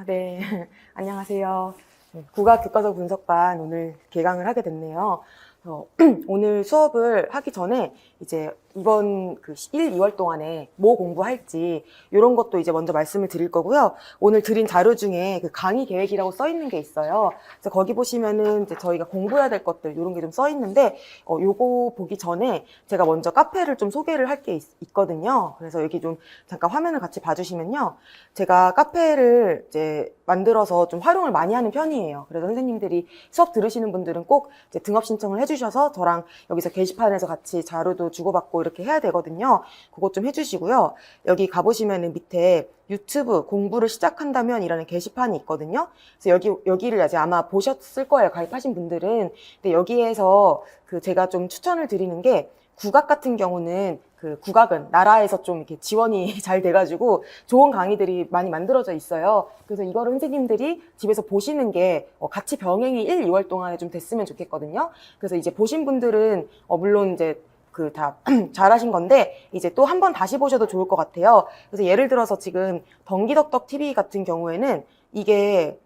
네. 안녕하세요. 국악 교과서 분석반 오늘 개강을 하게 됐네요. 오늘 수업을 하기 전에 이제 이번 1, 2월 동안에 뭐 공부할지 이런 것도 이제 먼저 말씀을 드릴 거고요. 오늘 드린 자료 중에 그 강의 계획이라고 써 있는 게 있어요. 그래서 거기 보시면은 이제 저희가 공부해야 될 것들 이런 게 좀 써 있는데 요거 보기 전에 제가 먼저 카페를 좀 소개를 할 게 있거든요. 그래서 여기 좀 잠깐 화면을 같이 봐주시면요. 제가 카페를 이제 만들어서 좀 활용을 많이 하는 편이에요. 그래서 선생님들이 수업 들으시는 분들은 꼭 이제 등업 신청을 해주셔서 저랑 여기서 게시판에서 같이 자료도 주고받고 이렇게 해야 되거든요. 그것 좀 해주시고요. 여기 가보시면은 밑에 유튜브 공부를 시작한다면 이라는 게시판이 있거든요. 그래서 여기를 이제 아마 보셨을 거예요. 가입하신 분들은. 근데 여기에서 제가 좀 추천을 드리는 게 국악 같은 경우는 국악은 나라에서 좀 이렇게 지원이 잘 돼가지고 좋은 강의들이 많이 만들어져 있어요. 그래서 이거를 선생님들이 집에서 보시는 게 같이 병행이 1, 2월 동안에 좀 됐으면 좋겠거든요. 그래서 이제 보신 분들은 물론 이제 다 잘하신 건데 이제 또 한 번 다시 보셔도 좋을 것 같아요. 그래서 예를 들어서 지금 덩기덕덕 TV 같은 경우에는 이게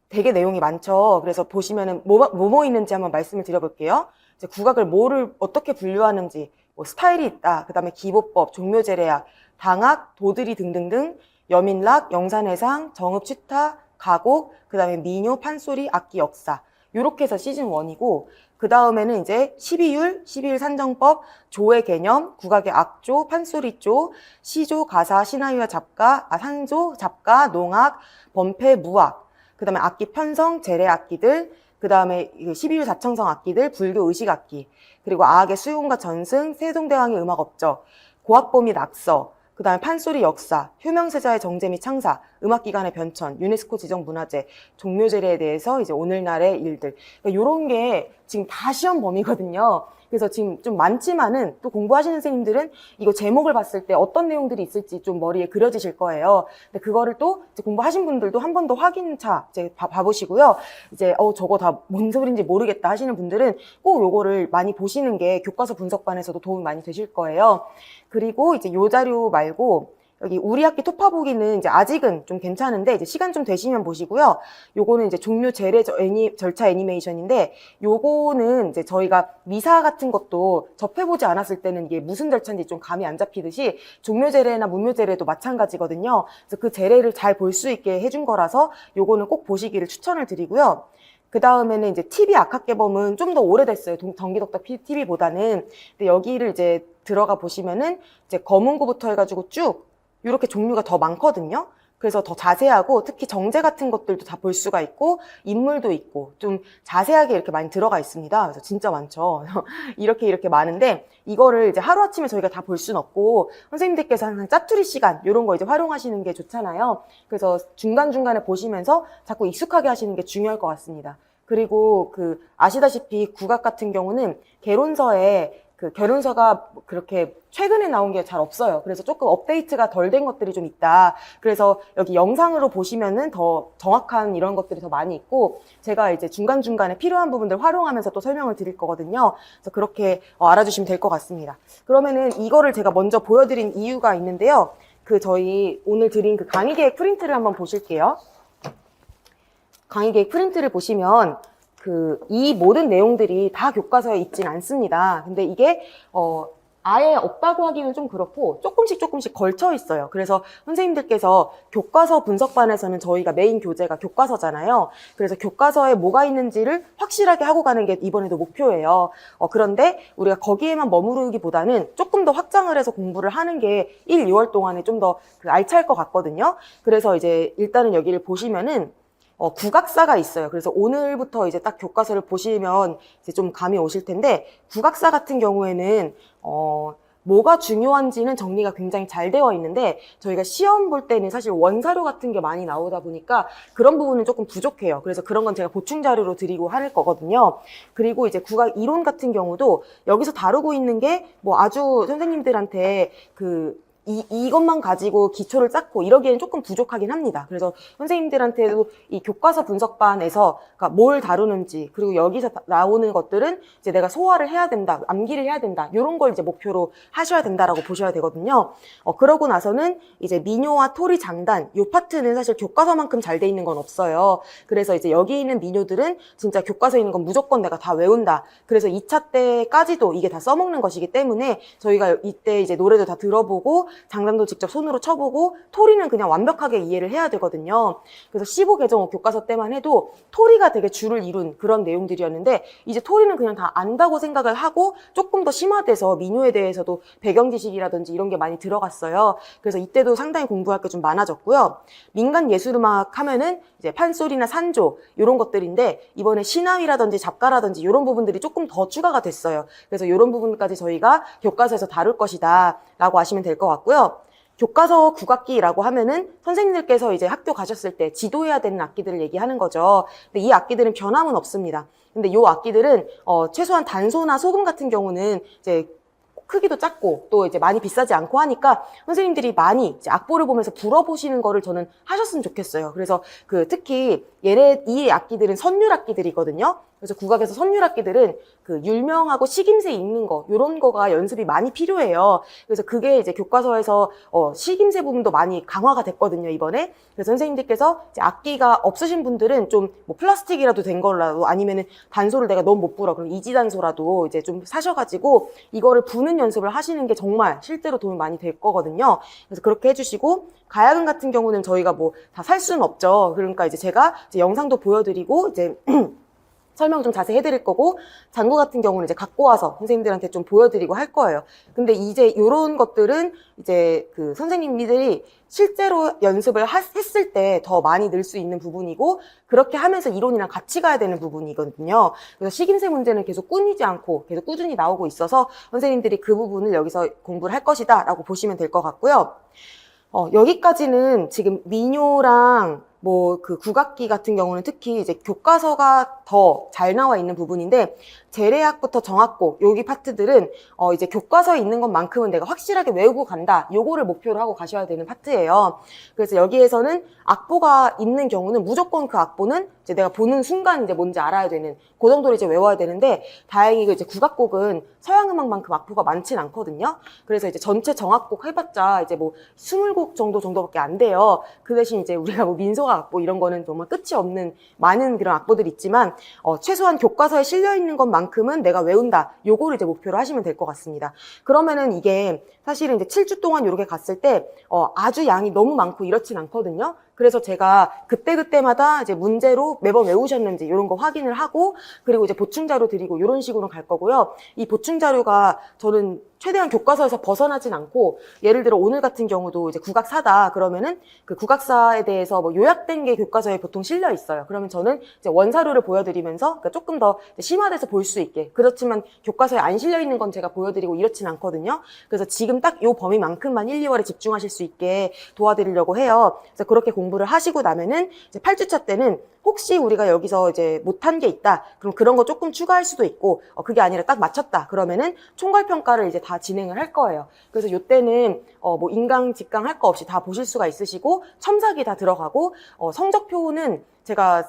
되게 내용이 많죠. 그래서 보시면은 뭐 있는지 한번 말씀을 드려볼게요. 이제 국악을 어떻게 분류하는지, 뭐 스타일이 있다, 그 다음에 기보법, 종묘제례악, 당악, 도들이 등등등, 여민락, 영산해상, 정읍취타, 가곡, 그 다음에 민요, 판소리, 악기 역사 요렇게 해서 시즌 1이고 그 다음에는 이제 12율 산정법, 조의 개념, 국악의 악조, 판소리조, 시조, 가사, 신하유와 잡가, 산조, 잡가, 농악, 범패, 무악, 그 다음에 악기 편성, 제례 악기들, 그 다음에 12율 사청성 악기들, 불교 의식 악기, 그리고 아악의 수용과 전승, 세종대왕의 음악 업적, 고학범위 낙서, 그 다음에 판소리 역사, 효명세자의 정제 및 창사, 음악기관의 변천, 유네스코 지정 문화재, 종묘제례에 대해서 이제 오늘날의 일들. 그러니까 이런 게 지금 다 시험 범위거든요. 그래서 지금 좀 많지만은 또 공부하시는 선생님들은 이거 제목을 봤을 때 어떤 내용들이 있을지 좀 머리에 그려지실 거예요. 근데 그거를 또 이제 공부하신 분들도 한 번 더 확인차 이제 봐보시고요. 이제 저거 다 뭔 소리인지 모르겠다 하시는 분들은 꼭 요거를 많이 보시는 게 교과서 분석반에서도 도움이 많이 되실 거예요. 그리고 이제 요 자료 말고 여기 우리 학기 토파 보기는 이제 아직은 좀 괜찮은데 이제 시간 좀 되시면 보시고요. 요거는 이제 종료 제례 절차 애니메이션인데 요거는 이제 저희가 미사 같은 것도 접해보지 않았을 때는 이게 무슨 절차인지 좀 감이 안 잡히듯이 종료 제례나 문묘 제례도 마찬가지거든요. 그래서 그 제례를 잘 볼 수 있게 해준 거라서 요거는 꼭 보시기를 추천을 드리고요. 그 다음에는 이제 TV 악학개범은 좀 더 오래됐어요. 덩기덕덕 TV보다는. 근데 여기를 이제 들어가 보시면은 이제 검은고부터 해가지고 쭉 이렇게 종류가 더 많거든요. 그래서 더 자세하고 특히 정제 같은 것들도 다 볼 수가 있고 인물도 있고 좀 자세하게 이렇게 많이 들어가 있습니다. 그래서 진짜 많죠. 이렇게 많은데 이거를 이제 하루아침에 저희가 다 볼 수는 없고 선생님들께서 항상 짜투리 시간 이런 거 이제 활용하시는 게 좋잖아요. 그래서 중간중간에 보시면서 자꾸 익숙하게 하시는 게 중요할 것 같습니다. 그리고 아시다시피 국악 같은 경우는 개론서에 결혼서가 그렇게 최근에 나온 게 잘 없어요. 그래서 조금 업데이트가 덜 된 것들이 좀 있다. 그래서 여기 영상으로 보시면은 더 정확한 이런 것들이 더 많이 있고 제가 이제 중간중간에 필요한 부분들 활용하면서 또 설명을 드릴 거거든요. 그래서 그렇게 알아주시면 될 것 같습니다. 그러면은 이거를 제가 먼저 보여드린 이유가 있는데요. 저희 오늘 드린 강의 계획 프린트를 한번 보실게요. 강의 계획 프린트를 보시면 이 모든 내용들이 다 교과서에 있진 않습니다. 근데 이게 아예 없다고 하기는 좀 그렇고 조금씩 걸쳐 있어요. 그래서 선생님들께서 교과서 분석반에서는 저희가 메인 교재가 교과서잖아요. 그래서 교과서에 뭐가 있는지를 확실하게 하고 가는 게 이번에도 목표예요. 그런데 우리가 거기에만 머무르기보다는 조금 더 확장을 해서 공부를 하는 게 1, 2월 동안에 좀 더 알찰 것 같거든요. 그래서 이제 일단은 여기를 보시면은 국악사가 있어요. 그래서 오늘부터 이제 딱 교과서를 보시면 이제 좀 감이 오실 텐데, 국악사 같은 경우에는, 뭐가 중요한지는 정리가 굉장히 잘 되어 있는데, 저희가 시험 볼 때는 사실 원사료 같은 게 많이 나오다 보니까 그런 부분은 조금 부족해요. 그래서 그런 건 제가 보충 자료로 드리고 할 거거든요. 그리고 이제 국악 이론 같은 경우도 여기서 다루고 있는 게 뭐 아주 선생님들한테 이것만 가지고 기초를 쌓고 이러기에는 조금 부족하긴 합니다. 그래서 선생님들한테도 이 교과서 분석반에서 그러니까 뭘 다루는지, 그리고 여기서 나오는 것들은 이제 내가 소화를 해야 된다, 암기를 해야 된다, 이런 걸 이제 목표로 하셔야 된다라고 보셔야 되거든요. 그러고 나서는 이제 민요와 토리 장단, 이 파트는 사실 교과서만큼 잘 돼 있는 건 없어요. 그래서 이제 여기 있는 민요들은 진짜 교과서에 있는 건 무조건 내가 다 외운다. 그래서 2차 때까지도 이게 다 써먹는 것이기 때문에 저희가 이때 이제 노래도 다 들어보고 장단도 직접 손으로 쳐보고 토리는 그냥 완벽하게 이해를 해야 되거든요. 그래서 15개정 교과서 때만 해도 토리가 되게 주를 이룬 그런 내용들이었는데 이제 토리는 그냥 다 안다고 생각을 하고 조금 더 심화돼서 민요에 대해서도 배경 지식이라든지 이런 게 많이 들어갔어요. 그래서 이때도 상당히 공부할 게 좀 많아졌고요. 민간 예술음악 하면은 이제 판소리나 산조 이런 것들인데 이번에 신화위라든지 잡가라든지 이런 부분들이 조금 더 추가가 됐어요. 그래서 이런 부분까지 저희가 교과서에서 다룰 것이다 라고 아시면 될 것 같고요. 교과서 국악기라고 하면은 선생님들께서 이제 학교 가셨을 때 지도해야 되는 악기들을 얘기하는 거죠. 근데 이 악기들은 변함은 없습니다. 근데 이 악기들은 최소한 단소나 소금 같은 경우는 이제 크기도 작고 또 이제 많이 비싸지 않고 하니까 선생님들이 많이 이제 악보를 보면서 불어보시는 거를 저는 하셨으면 좋겠어요. 그래서 특히 이 악기들은 선율 악기들이거든요. 그래서 국악에서 선율 악기들은 율명하고 식임새 읽는 거 이런 거가 연습이 많이 필요해요. 그래서 그게 이제 교과서에서 식임새 부분도 많이 강화가 됐거든요, 이번에. 그래서 선생님들께서 이제 악기가 없으신 분들은 좀 뭐 플라스틱이라도 된 거라도 아니면은 단소를 내가 너무 못 불어. 그럼 이지단소라도 이제 좀 사셔가지고 이거를 부는 연습을 하시는 게 정말 실제로 도움이 많이 될 거거든요. 그래서 그렇게 해주시고 가야금 같은 경우는 저희가 뭐 다 살 수는 없죠. 그러니까 이제 제가 이제 영상도 보여드리고 이제 설명 좀 자세히 해드릴 거고 장구 같은 경우는 이제 갖고 와서 선생님들한테 좀 보여드리고 할 거예요. 근데 이제 이런 것들은 이제 선생님들이 실제로 연습을 했을 때 더 많이 늘 수 있는 부분이고 그렇게 하면서 이론이랑 같이 가야 되는 부분이거든요. 그래서 식임새 문제는 계속 끊이지 않고 계속 꾸준히 나오고 있어서 선생님들이 그 부분을 여기서 공부를 할 것이다 라고 보시면 될 것 같고요. 여기까지는 지금 민요랑 국악기 같은 경우는 특히 이제 교과서가 더 잘 나와 있는 부분인데 재래악부터 정악곡 여기 파트들은 이제 교과서에 있는 것만큼은 내가 확실하게 외우고 간다. 요거를 목표로 하고 가셔야 되는 파트예요. 그래서 여기에서는 악보가 있는 경우는 무조건 그 악보는 이제 내가 보는 순간 이제 뭔지 알아야 되는 그 정도를 이제 외워야 되는데 다행히 이제 국악곡은 서양 음악만큼 악보가 많진 않거든요. 그래서 이제 전체 정악곡 해봤자 이제 뭐 20곡 정도밖에 안 돼요. 그 대신 이제 우리가 뭐 민속악 악보 이런 거는 정말 끝이 없는 많은 그런 악보들이 있지만 최소한 교과서에 실려 있는 것만큼은 내가 외운다. 요거를 이제 목표로 하시면 될 것 같습니다. 그러면은 이게 사실은 이제 7주 동안 이렇게 갔을 때 아주 양이 너무 많고 이렇진 않거든요. 그래서 제가 그때그때마다 이제 문제로 매번 외우셨는지 이런 거 확인을 하고 그리고 이제 보충 자료 드리고 이런 식으로 갈 거고요. 이 보충 자료가 저는 최대한 교과서에서 벗어나진 않고 예를 들어 오늘 같은 경우도 이제 국악사다 그러면은 그 국악사에 대해서 뭐 요약된 게 교과서에 보통 실려 있어요. 그러면 저는 이제 원사료를 보여드리면서 그러니까 조금 더 심화돼서 볼 수 있게 그렇지만 교과서에 안 실려 있는 건 제가 보여드리고 이렇진 않거든요. 그래서 지금 딱 요 범위만큼만 1, 2월에 집중하실 수 있게 도와드리려고 해요. 그래서 그렇게 공부를 하시고 나면은 이제 8주차 때는 혹시 우리가 여기서 이제 못한 게 있다. 그럼 그런 거 조금 추가할 수도 있고, 그게 아니라 딱 맞췄다. 그러면은 총괄평가를 이제 다 진행을 할 거예요. 그래서 요때는, 뭐 인강, 직강 할 거 없이 다 보실 수가 있으시고, 첨삭이 다 들어가고, 성적표는 제가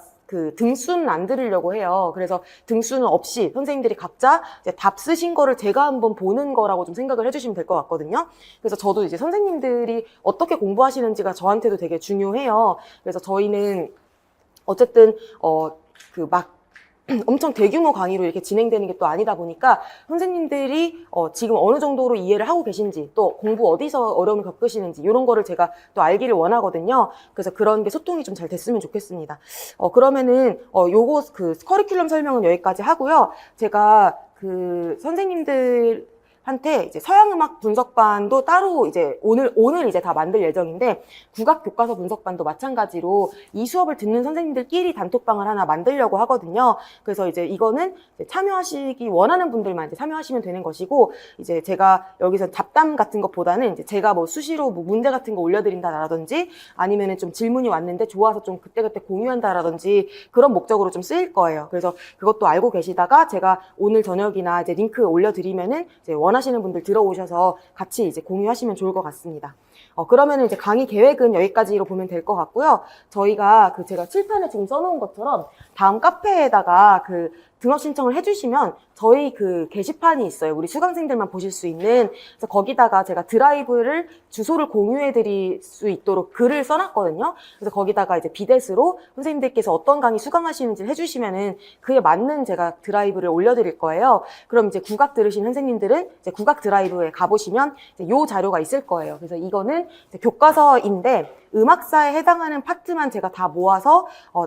등수는 안 드리려고 해요. 그래서 등수는 없이 선생님들이 각자 이제 답 쓰신 거를 제가 한번 보는 거라고 좀 생각을 해주시면 될 것 같거든요. 그래서 저도 이제 선생님들이 어떻게 공부하시는지가 저한테도 되게 중요해요. 그래서 저희는 어쨌든 엄청 대규모 강의로 이렇게 진행되는 게 또 아니다 보니까 선생님들이 지금 어느 정도로 이해를 하고 계신지 또 공부 어디서 어려움을 겪으시는지 이런 거를 제가 또 알기를 원하거든요. 그래서 그런 게 소통이 좀 잘 됐으면 좋겠습니다. 그러면은 요거 커리큘럼 설명은 여기까지 하고요. 제가 선생님들한테 이제 서양음악 분석반도 따로 이제 오늘 이제 다 만들 예정인데 국악 교과서 분석반도 마찬가지로 이 수업을 듣는 선생님들끼리 단톡방을 하나 만들려고 하거든요. 그래서 이제 이거는 이제 참여하시기 원하는 분들만 이제 참여하시면 되는 것이고 이제 제가 여기서 잡담 같은 것보다는 이제 제가 뭐 수시로 뭐 문제 같은 거 올려드린다라든지 아니면은 좀 질문이 왔는데 좋아서 좀 그때그때 공유한다라든지 그런 목적으로 좀 쓰일 거예요. 그래서 그것도 알고 계시다가 제가 오늘 저녁이나 이제 링크 올려드리면은 이제 원하시는 분들 들어오셔서 같이 이제 공유하시면 좋을 것 같습니다. 그러면 이제 강의 계획은 여기까지로 보면 될 것 같고요. 저희가 제가 칠판에 지금 써놓은 것처럼 다음 카페에다가 등업 신청을 해주시면 저희 게시판이 있어요. 우리 수강생들만 보실 수 있는. 그래서 거기다가 제가 드라이브를 주소를 공유해 드릴 수 있도록 글을 써놨거든요. 그래서 거기다가 이제 비대스로 선생님들께서 어떤 강의 수강하시는지 해주시면은 그에 맞는 제가 드라이브를 올려드릴 거예요. 그럼 이제 국악 들으신 선생님들은 이제 국악 드라이브에 가보시면 이제 요 자료가 있을 거예요. 그래서 이거는 이제 교과서인데 음악사에 해당하는 파트만 제가 다 모아서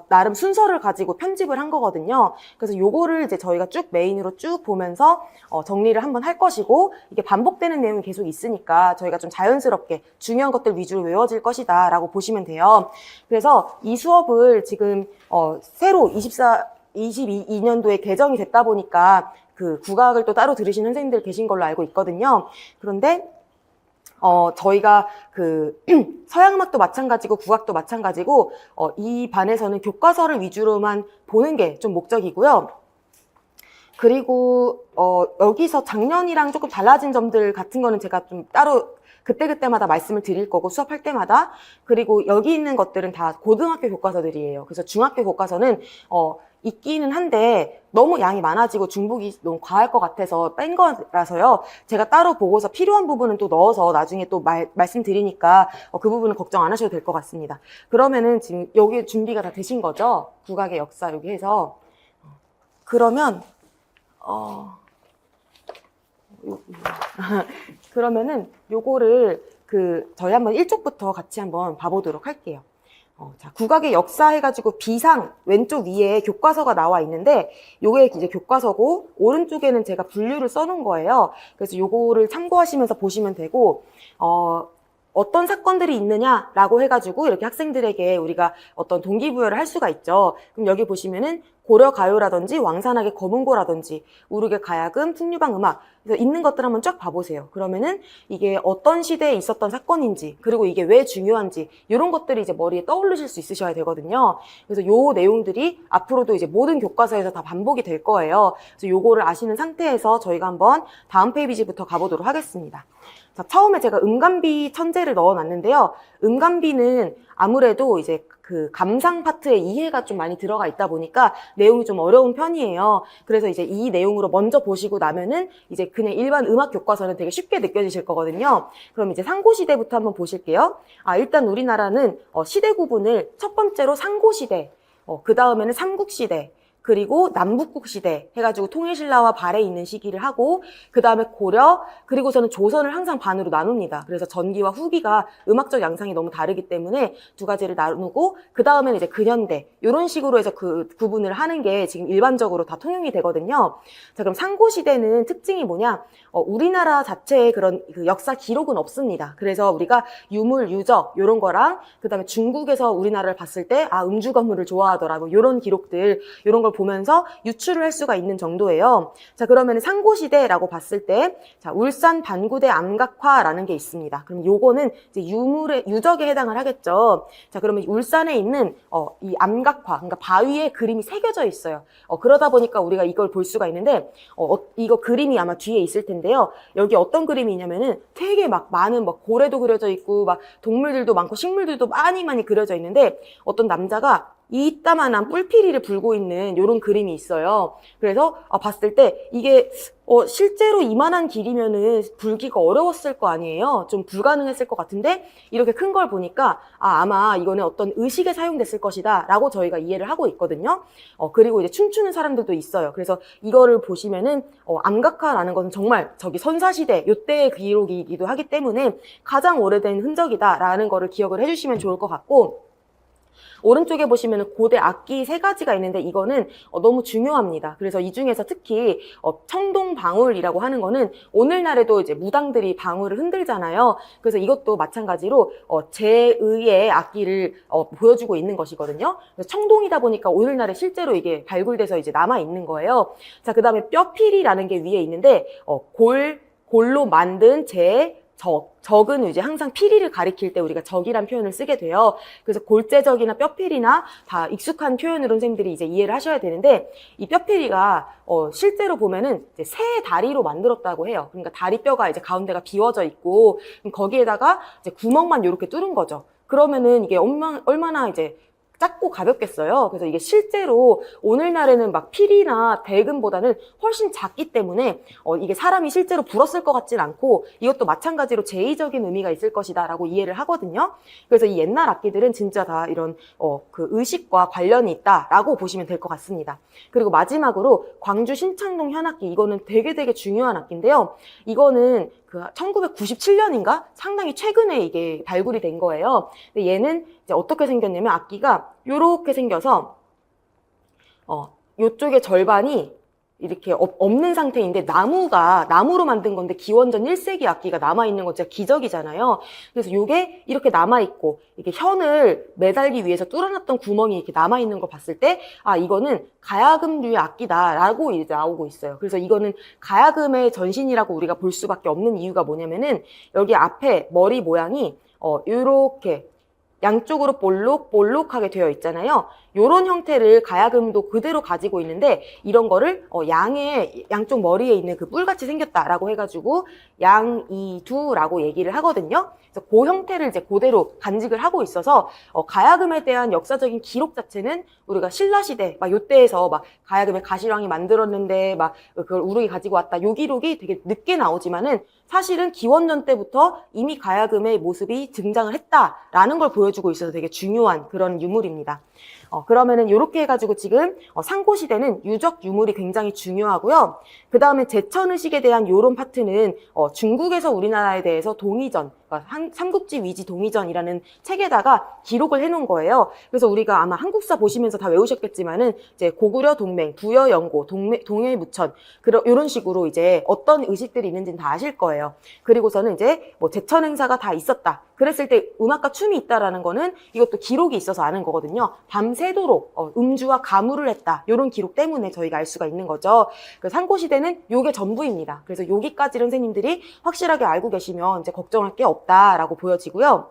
나름 순서를 가지고 편집을 한 거거든요. 그래서 요거를 이제 저희가 쭉 메인으로 쭉 보면서 정리를 한번 할 것이고, 이게 반복되는 내용이 계속 있으니까 저희가 좀 자연스럽게 중요한 것들 위주로 외워질 것이다 라고 보시면 돼요. 그래서 이 수업을 지금 새로 22년도에 개정이 됐다 보니까 국악을 또 따로 들으시는 선생님들 계신 걸로 알고 있거든요. 그런데 저희가 서양음악도 마찬가지고 국악도 마찬가지고 이 반에서는 교과서를 위주로만 보는 게 좀 목적이고요. 그리고 여기서 작년이랑 조금 달라진 점들 같은 거는 제가 좀 따로 그때그때마다 말씀을 드릴 거고, 수업할 때마다. 그리고 여기 있는 것들은 다 고등학교 교과서들이에요. 그래서 중학교 교과서는 있기는 한데 너무 양이 많아지고 중복이 너무 과할 것 같아서 뺀 거라서요. 제가 따로 보고서 필요한 부분은 또 넣어서 나중에 또 말씀드리니까 그 부분은 걱정 안 하셔도 될 것 같습니다. 그러면은 지금 여기 준비가 다 되신 거죠? 국악의 역사 여기 해서. 그러면 그러면은 요거를 저희 한번 1쪽부터 같이 한번 봐보도록 할게요. 자, 국악의 역사 해가지고 비상 왼쪽 위에 교과서가 나와 있는데, 요게 이제 교과서고 오른쪽에는 제가 분류를 써놓은 거예요. 그래서 요거를 참고하시면서 보시면 되고, 어떤 사건들이 있느냐라고 해가지고 이렇게 학생들에게 우리가 어떤 동기부여를 할 수가 있죠. 그럼 여기 보시면은 고려가요라든지 왕산악의 검은고라든지 우르게 가야금, 풍류방 음악, 그래서 있는 것들 한번 쫙 봐보세요. 그러면은 이게 어떤 시대에 있었던 사건인지, 그리고 이게 왜 중요한지, 이런 것들이 이제 머리에 떠오르실 수 있으셔야 되거든요. 그래서 요 내용들이 앞으로도 이제 모든 교과서에서 다 반복이 될 거예요. 그래서 요거를 아시는 상태에서 저희가 한번 다음 페이지부터 가보도록 하겠습니다. 자, 처음에 제가 음감비 천재를 넣어놨는데요. 음감비는 아무래도 이제 감상 파트에 이해가 좀 많이 들어가 있다 보니까 내용이 좀 어려운 편이에요. 그래서 이제 이 내용으로 먼저 보시고 나면은 이제 그냥 일반 음악 교과서는 되게 쉽게 느껴지실 거거든요. 그럼 이제 상고시대부터 한번 보실게요. 일단 우리나라는 시대 구분을 첫 번째로 상고시대, 그 다음에는 삼국시대, 그리고 남북국시대 해가지고 통일신라와 발해 있는 시기를 하고, 그 다음에 고려, 그리고서는 조선을 항상 반으로 나눕니다. 그래서 전기와 후기가 음악적 양상이 너무 다르기 때문에 두 가지를 나누고, 그 다음에는 이제 근현대, 이런 식으로 해서 구분을 하는 게 지금 일반적으로 다 통용이 되거든요. 자, 그럼 상고시대는 특징이 뭐냐? 우리나라 자체에 그런 역사 기록은 없습니다. 그래서 우리가 유물, 유적 이런 거랑, 그 다음에 중국에서 우리나라를 봤을 때 음주 건물을 좋아하더라, 뭐 이런 기록들, 이런 걸 보면서 유추를 할 수가 있는 정도예요. 자, 그러면 상고시대라고 봤을 때, 자, 울산 반구대 암각화라는 게 있습니다. 그럼 요거는 이제 유적에 해당을 하겠죠. 자, 그러면 울산에 있는 이 암각화, 그러니까 바위에 그림이 새겨져 있어요. 그러다 보니까 우리가 이걸 볼 수가 있는데, 이거 그림이 아마 뒤에 있을 텐데요. 여기 어떤 그림이 있냐면은 되게 막 많은 고래도 그려져 있고, 막 동물들도 많고 식물들도 많이 그려져 있는데, 어떤 남자가 이따만한 뿔피리를 불고 있는 이런 그림이 있어요. 그래서 봤을 때 이게 실제로 이만한 길이면은 불기가 어려웠을 거 아니에요. 좀 불가능했을 것 같은데 이렇게 큰 걸 보니까 아마 이거는 어떤 의식에 사용됐을 것이다 라고 저희가 이해를 하고 있거든요. 그리고 이제 춤추는 사람들도 있어요. 그래서 이거를 보시면은 암각화라는 것은 정말 저기 선사시대 요때의 기록이기도 하기 때문에 가장 오래된 흔적이다라는 거를 기억을 해주시면 좋을 것 같고, 오른쪽에 보시면 고대 악기 3가지가 있는데 이거는 너무 중요합니다. 그래서 이 중에서 특히 청동방울이라고 하는 거는 오늘날에도 이제 무당들이 방울을 흔들잖아요. 그래서 이것도 마찬가지로 제의의 악기를 보여주고 있는 것이거든요. 그래서 청동이다 보니까 오늘날에 실제로 이게 발굴돼서 이제 남아 있는 거예요. 자, 그 다음에 뼈필이라는 게 위에 있는데 골로 만든 재, 적은 이제 항상 피리를 가리킬 때 우리가 적이란 표현을 쓰게 돼요. 그래서 골재적이나 뼈피리나 다 익숙한 표현으로 선생님들이 이제 이해를 하셔야 되는데, 이 뼈피리가 실제로 보면은 이제 새 다리로 만들었다고 해요. 그러니까 다리뼈가 이제 가운데가 비워져 있고, 거기에다가 이제 구멍만 이렇게 뚫은 거죠. 그러면은 이게 얼마나 이제 작고 가볍겠어요. 그래서 이게 실제로 오늘날에는 막 필이나 대금보다는 훨씬 작기 때문에 이게 사람이 실제로 불었을 것 같진 않고, 이것도 마찬가지로 제의적인 의미가 있을 것이다 라고 이해를 하거든요. 그래서 이 옛날 악기들은 진짜 다 이런 그 의식과 관련이 있다라고 보시면 될 것 같습니다. 그리고 마지막으로 광주 신창동 현악기, 이거는 되게 중요한 악기인데요. 이거는 그 1997년인가? 상당히 최근에 이게 발굴이 된 거예요. 근데 얘는 이제 어떻게 생겼냐면, 악기가 요렇게 생겨서 요쪽에 절반이 이렇게 없는 상태인데, 나무로 만든 건데 기원전 1세기 악기가 남아있는 건 진짜 기적이잖아요. 그래서 요게 이렇게 남아있고, 이렇게 현을 매달기 위해서 뚫어놨던 구멍이 이렇게 남아있는 거 봤을 때, 아, 이거는 가야금류의 악기다라고 이제 나오고 있어요. 그래서 이거는 가야금의 전신이라고 우리가 볼 수밖에 없는 이유가 뭐냐면은, 여기 앞에 머리 모양이 요렇게 양쪽으로 볼록하게 되어 있잖아요. 요런 형태를 가야금도 그대로 가지고 있는데, 이런 거를 양쪽 머리에 있는 그 뿔같이 생겼다라고 해가지고 양이두라고 얘기를 하거든요. 그래서 그 형태를 이제 그대로 간직을 하고 있어서 가야금에 대한 역사적인 기록 자체는 우리가 신라시대 막 요때에서 막 가야금의 가시황이 만들었는데 막 그걸 우르기 가지고 왔다, 요 기록이 되게 늦게 나오지만은 사실은 기원전 때부터 이미 가야금의 모습이 등장을 했다라는 걸 보여주고 있어서 되게 중요한 그런 유물입니다. 그러면은 이렇게 해가지고 지금 상고시대는 유적 유물이 굉장히 중요하고요. 그 다음에 제천의식에 대한 요런 파트는 중국에서 우리나라에 대해서 동의전, 그러니까 삼국지 위지 동의전이라는 책에다가 기록을 해놓은 거예요. 그래서 우리가 아마 한국사 보시면서 다 외우셨겠지만은 이제 고구려 동맹, 부여 영고, 동해무천 이런 식으로 이제 어떤 의식들이 있는지는 다 아실 거예요. 그리고서는 이제 뭐 제천 행사가 다 있었다. 그랬을 때 음악과 춤이 있다라는 거는 이것도 기록이 있어서 아는 거거든요. 밤새도록 음주와 가무를 했다, 이런 기록 때문에 저희가 알 수가 있는 거죠. 그 상고시대는 요게 전부입니다. 그래서 여기까지 선생님들이 확실하게 알고 계시면 이제 걱정할 게 없다라고 보여지고요.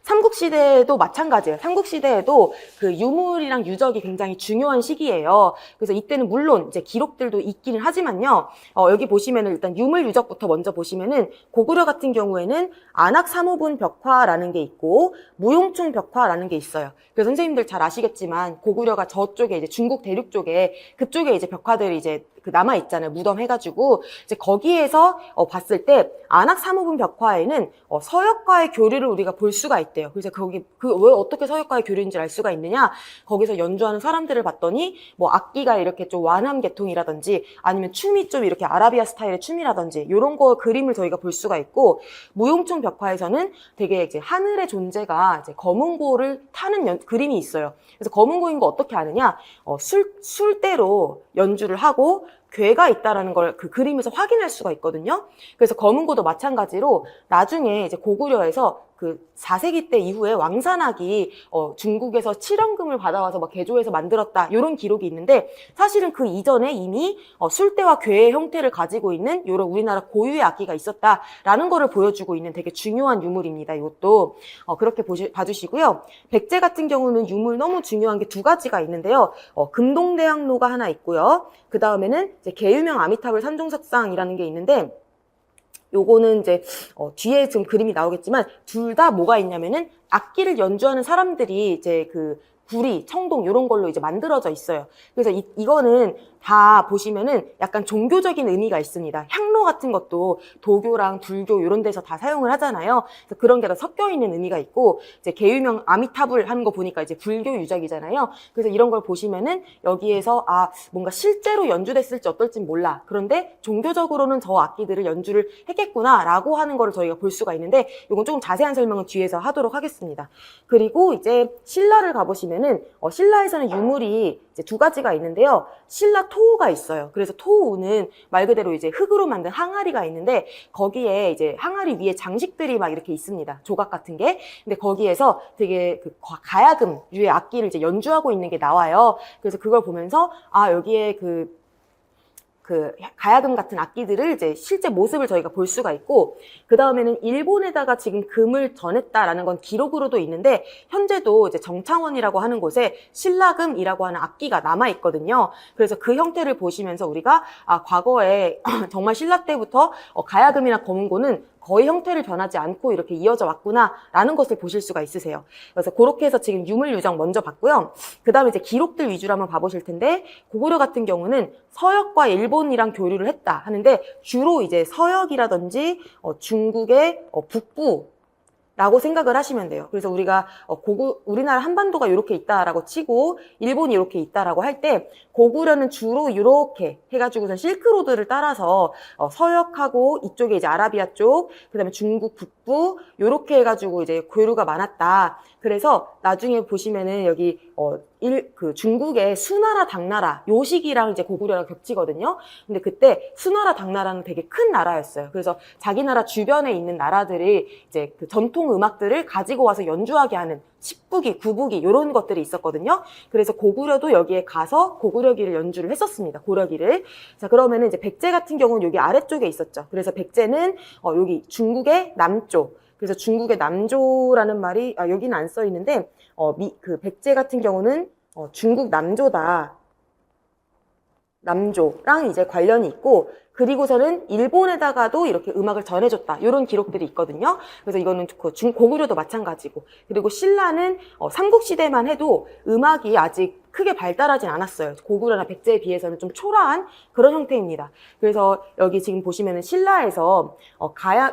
삼국시대도 마찬가지예요. 삼국시대에도 그 유물이랑 유적이 굉장히 중요한 시기예요. 그래서 이때는 물론 이제 기록들도 있기는 하지만요. 여기 보시면은 일단 유물 유적부터 먼저 보시면은, 고구려 같은 경우에는 안악사무분 벽화라는 게 있고 무용충 벽화라는 게 있어요. 그래서 선생님들 잘 아시겠지만 고구려가 저쪽에 이제 중국 대륙 쪽에 그쪽에 이제 벽화들이 이제 그 남아 있잖아요. 무덤 해가지고 이제 거기에서 봤을 때 안악사무분 벽화에는 서역과의 교류를 우리가 볼 수가 있대요. 그래서 왜 어떻게 서역과의 교류인지 알 수가 있느냐? 거기서 연주하는 사람들을 봤더니 뭐 악기가 이렇게 좀 완함 계통이라든지 아니면 춤이 좀 이렇게 아라비아 스타일의 춤이라든지 이런 거 그림을 저희가 볼 수가 있고, 무용충 벽화에서는 되게 이제 하늘의 존재가 이제 검은고를 타는 그림이 있어요. 그래서 검은고인 거 어떻게 아느냐? 술대로 연주를 하고 괴가 있다라는 걸 그 그림에서 확인할 수가 있거든요. 그래서 검은고도 마찬가지로 나중에 이제 고구려에서 그 4세기 때 이후에 왕산악이 중국에서 7원금을 받아와서 막 개조해서 만들었다, 이런 기록이 있는데, 사실은 그 이전에 이미 술대와 괴의 형태를 가지고 있는 이런 우리나라 고유의 악기가 있었다라는 거를 보여주고 있는 되게 중요한 유물입니다. 이것도 그렇게 봐주시고요. 백제 같은 경우는 유물 너무 중요한 게 두 가지가 있는데요. 금동대학로가 하나 있고요. 그 다음에는 이제 계유명 아미타불 산종석상이라는 게 있는데, 요거는 이제 뒤에 지금 그림이 나오겠지만 둘 다 뭐가 있냐면은 악기를 연주하는 사람들이 이제 그 구리, 청동 이런 걸로 이제 만들어져 있어요. 그래서 이거는 다 보시면은 약간 종교적인 의미가 있습니다. 향로 같은 것도 도교랑 불교 이런 데서 다 사용을 하잖아요. 그래서 그런 게 다 섞여 있는 의미가 있고, 이제 계유명 아미타불 하는 거 보니까 이제 불교 유적이잖아요. 그래서 이런 걸 보시면은 여기에서 뭔가 실제로 연주됐을지 어떨진 몰라. 그런데 종교적으로는 저 악기들을 연주를 했겠구나라고 하는 거를 저희가 볼 수가 있는데, 이건 조금 자세한 설명은 뒤에서 하도록 하겠습니다. 그리고 이제 신라를 가보시면은 신라에서는 유물이 이제 두 가지가 있는데요. 신라 토우가 있어요. 그래서 토우는 말 그대로 이제 흙으로 만든 항아리가 있는데, 거기에 이제 항아리 위에 장식들이 막 이렇게 있습니다. 조각 같은 게. 근데 거기에서 되게 그 가야금류의 악기를 이제 연주하고 있는 게 나와요. 그래서 그걸 보면서 여기에 그 그 가야금 같은 악기들을 이제 실제 모습을 저희가 볼 수가 있고, 그 다음에는 일본에다가 지금 금을 전했다라는 건 기록으로도 있는데, 현재도 이제 정창원이라고 하는 곳에 신라금이라고 하는 악기가 남아 있거든요. 그래서 그 형태를 보시면서 우리가 과거에 정말 신라 때부터 가야금이나 검은고는 거의 형태를 변하지 않고 이렇게 이어져 왔구나라는 것을 보실 수가 있으세요. 그래서 그렇게 해서 지금 유물 유적 먼저 봤고요. 그 다음에 이제 기록들 위주로 한번 봐보실 텐데, 고구려 같은 경우는 서역과 일본이랑 교류를 했다 하는데, 주로 이제 서역이라든지 중국의 북부 라고 생각을 하시면 돼요. 그래서 우리가 우리나라 한반도가 이렇게 있다라고 치고 일본이 이렇게 있다라고 할 때, 고구려는 주로 이렇게 해가지고선 실크로드를 따라서 서역하고 이쪽에 이제 아라비아 쪽, 그다음에 중국 북부 이렇게 해가지고 이제 교류가 많았다. 그래서 나중에 보시면은 여기 그 중국의 수나라 당나라 요 시기랑 이제 고구려가 겹치거든요. 근데 그때 수나라 당나라는 되게 큰 나라였어요. 그래서 자기 나라 주변에 있는 나라들이 이제 그 전통 음악들을 가지고 와서 연주하게 하는 십부기, 구부기 이런 것들이 있었거든요. 그래서 고구려도 여기에 가서 고구려기를 연주를 했었습니다. 고려기를. 자, 그러면은 이제 백제 같은 경우는 여기 아래쪽에 있었죠. 그래서 백제는 여기 중국의 남쪽. 그래서 중국의 남조라는 말이 여기는 안 써 있는데 그 백제 같은 경우는 중국 남조다. 남조랑 이제 관련이 있고, 그리고서는 일본에다가도 이렇게 음악을 전해줬다. 이런 기록들이 있거든요. 그래서 이거는 고구려도 마찬가지고, 그리고 신라는 삼국시대만 해도 음악이 아직 크게 발달하진 않았어요. 고구려나 백제에 비해서는 좀 초라한 그런 형태입니다. 그래서 여기 지금 보시면은 신라에서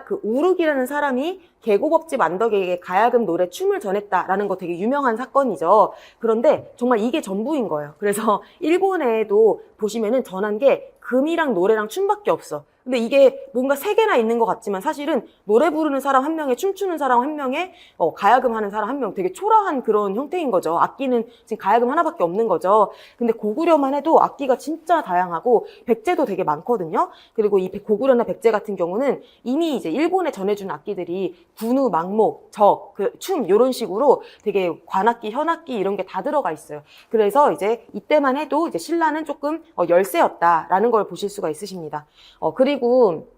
그 우륵이라는 사람이 계곡업집 안덕에게 가야금 노래 춤을 전했다라는 거 되게 유명한 사건이죠. 그런데 정말 이게 전부인 거예요. 그래서 일본에도 보시면은 전한 게 금이랑 노래랑 춤밖에 없어. 근데 이게 뭔가 세 개나 있는 것 같지만 사실은 노래 부르는 사람 한 명에 춤추는 사람 한 명에 가야금 하는 사람 한 명, 되게 초라한 그런 형태인 거죠. 악기는 지금 가야금 하나밖에 없는 거죠. 근데 고구려만 해도 악기가 진짜 다양하고 백제도 되게 많거든요. 그리고 이 고구려나 백제 같은 경우는 이미 이제 일본에 전해준 악기들이 군우, 망목, 적, 춤 이런 식으로 되게 관악기, 현악기 이런 게 다 들어가 있어요. 그래서 이제 이때만 해도 이제 신라는 조금 열세였다라는 걸 보실 수가 있으십니다. 그리고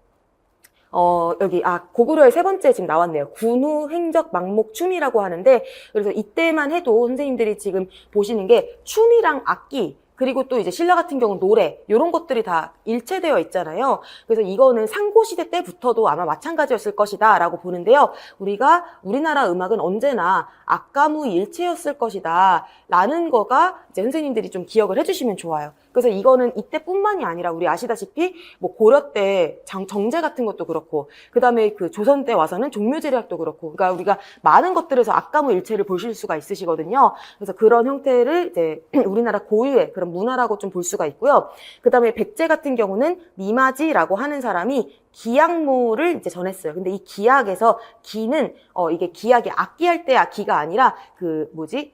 여기 고구려의 세 번째 지금 나왔네요. 군우, 행적, 망목, 춤이라고 하는데, 그래서 이때만 해도 선생님들이 지금 보시는 게 춤이랑 악기, 그리고 또 이제 신라 같은 경우는 노래, 이런 것들이 다 일체되어 있잖아요. 그래서 이거는 상고시대 때부터도 아마 마찬가지였을 것이다 라고 보는데요. 우리나라 음악은 언제나 악가무 일체였을 것이다 라는 거가 이제 선생님들이 좀 기억을 해주시면 좋아요. 그래서 이거는 이때뿐만이 아니라 우리 아시다시피 뭐 고려 때 정제 같은 것도 그렇고, 그 다음에 그 조선 때 와서는 종묘제략도 그렇고, 그러니까 우리가 많은 것들에서 악가무 일체를 보실 수가 있으시거든요. 그래서 그런 형태를 이제 우리나라 고유의 그런 문화라고 좀 볼 수가 있고요. 그 다음에 백제 같은 경우는 미마지라고 하는 사람이 기악무를 이제 전했어요. 근데 이 기악에서 기는 이게 기악이 악기할 때 기가 아니라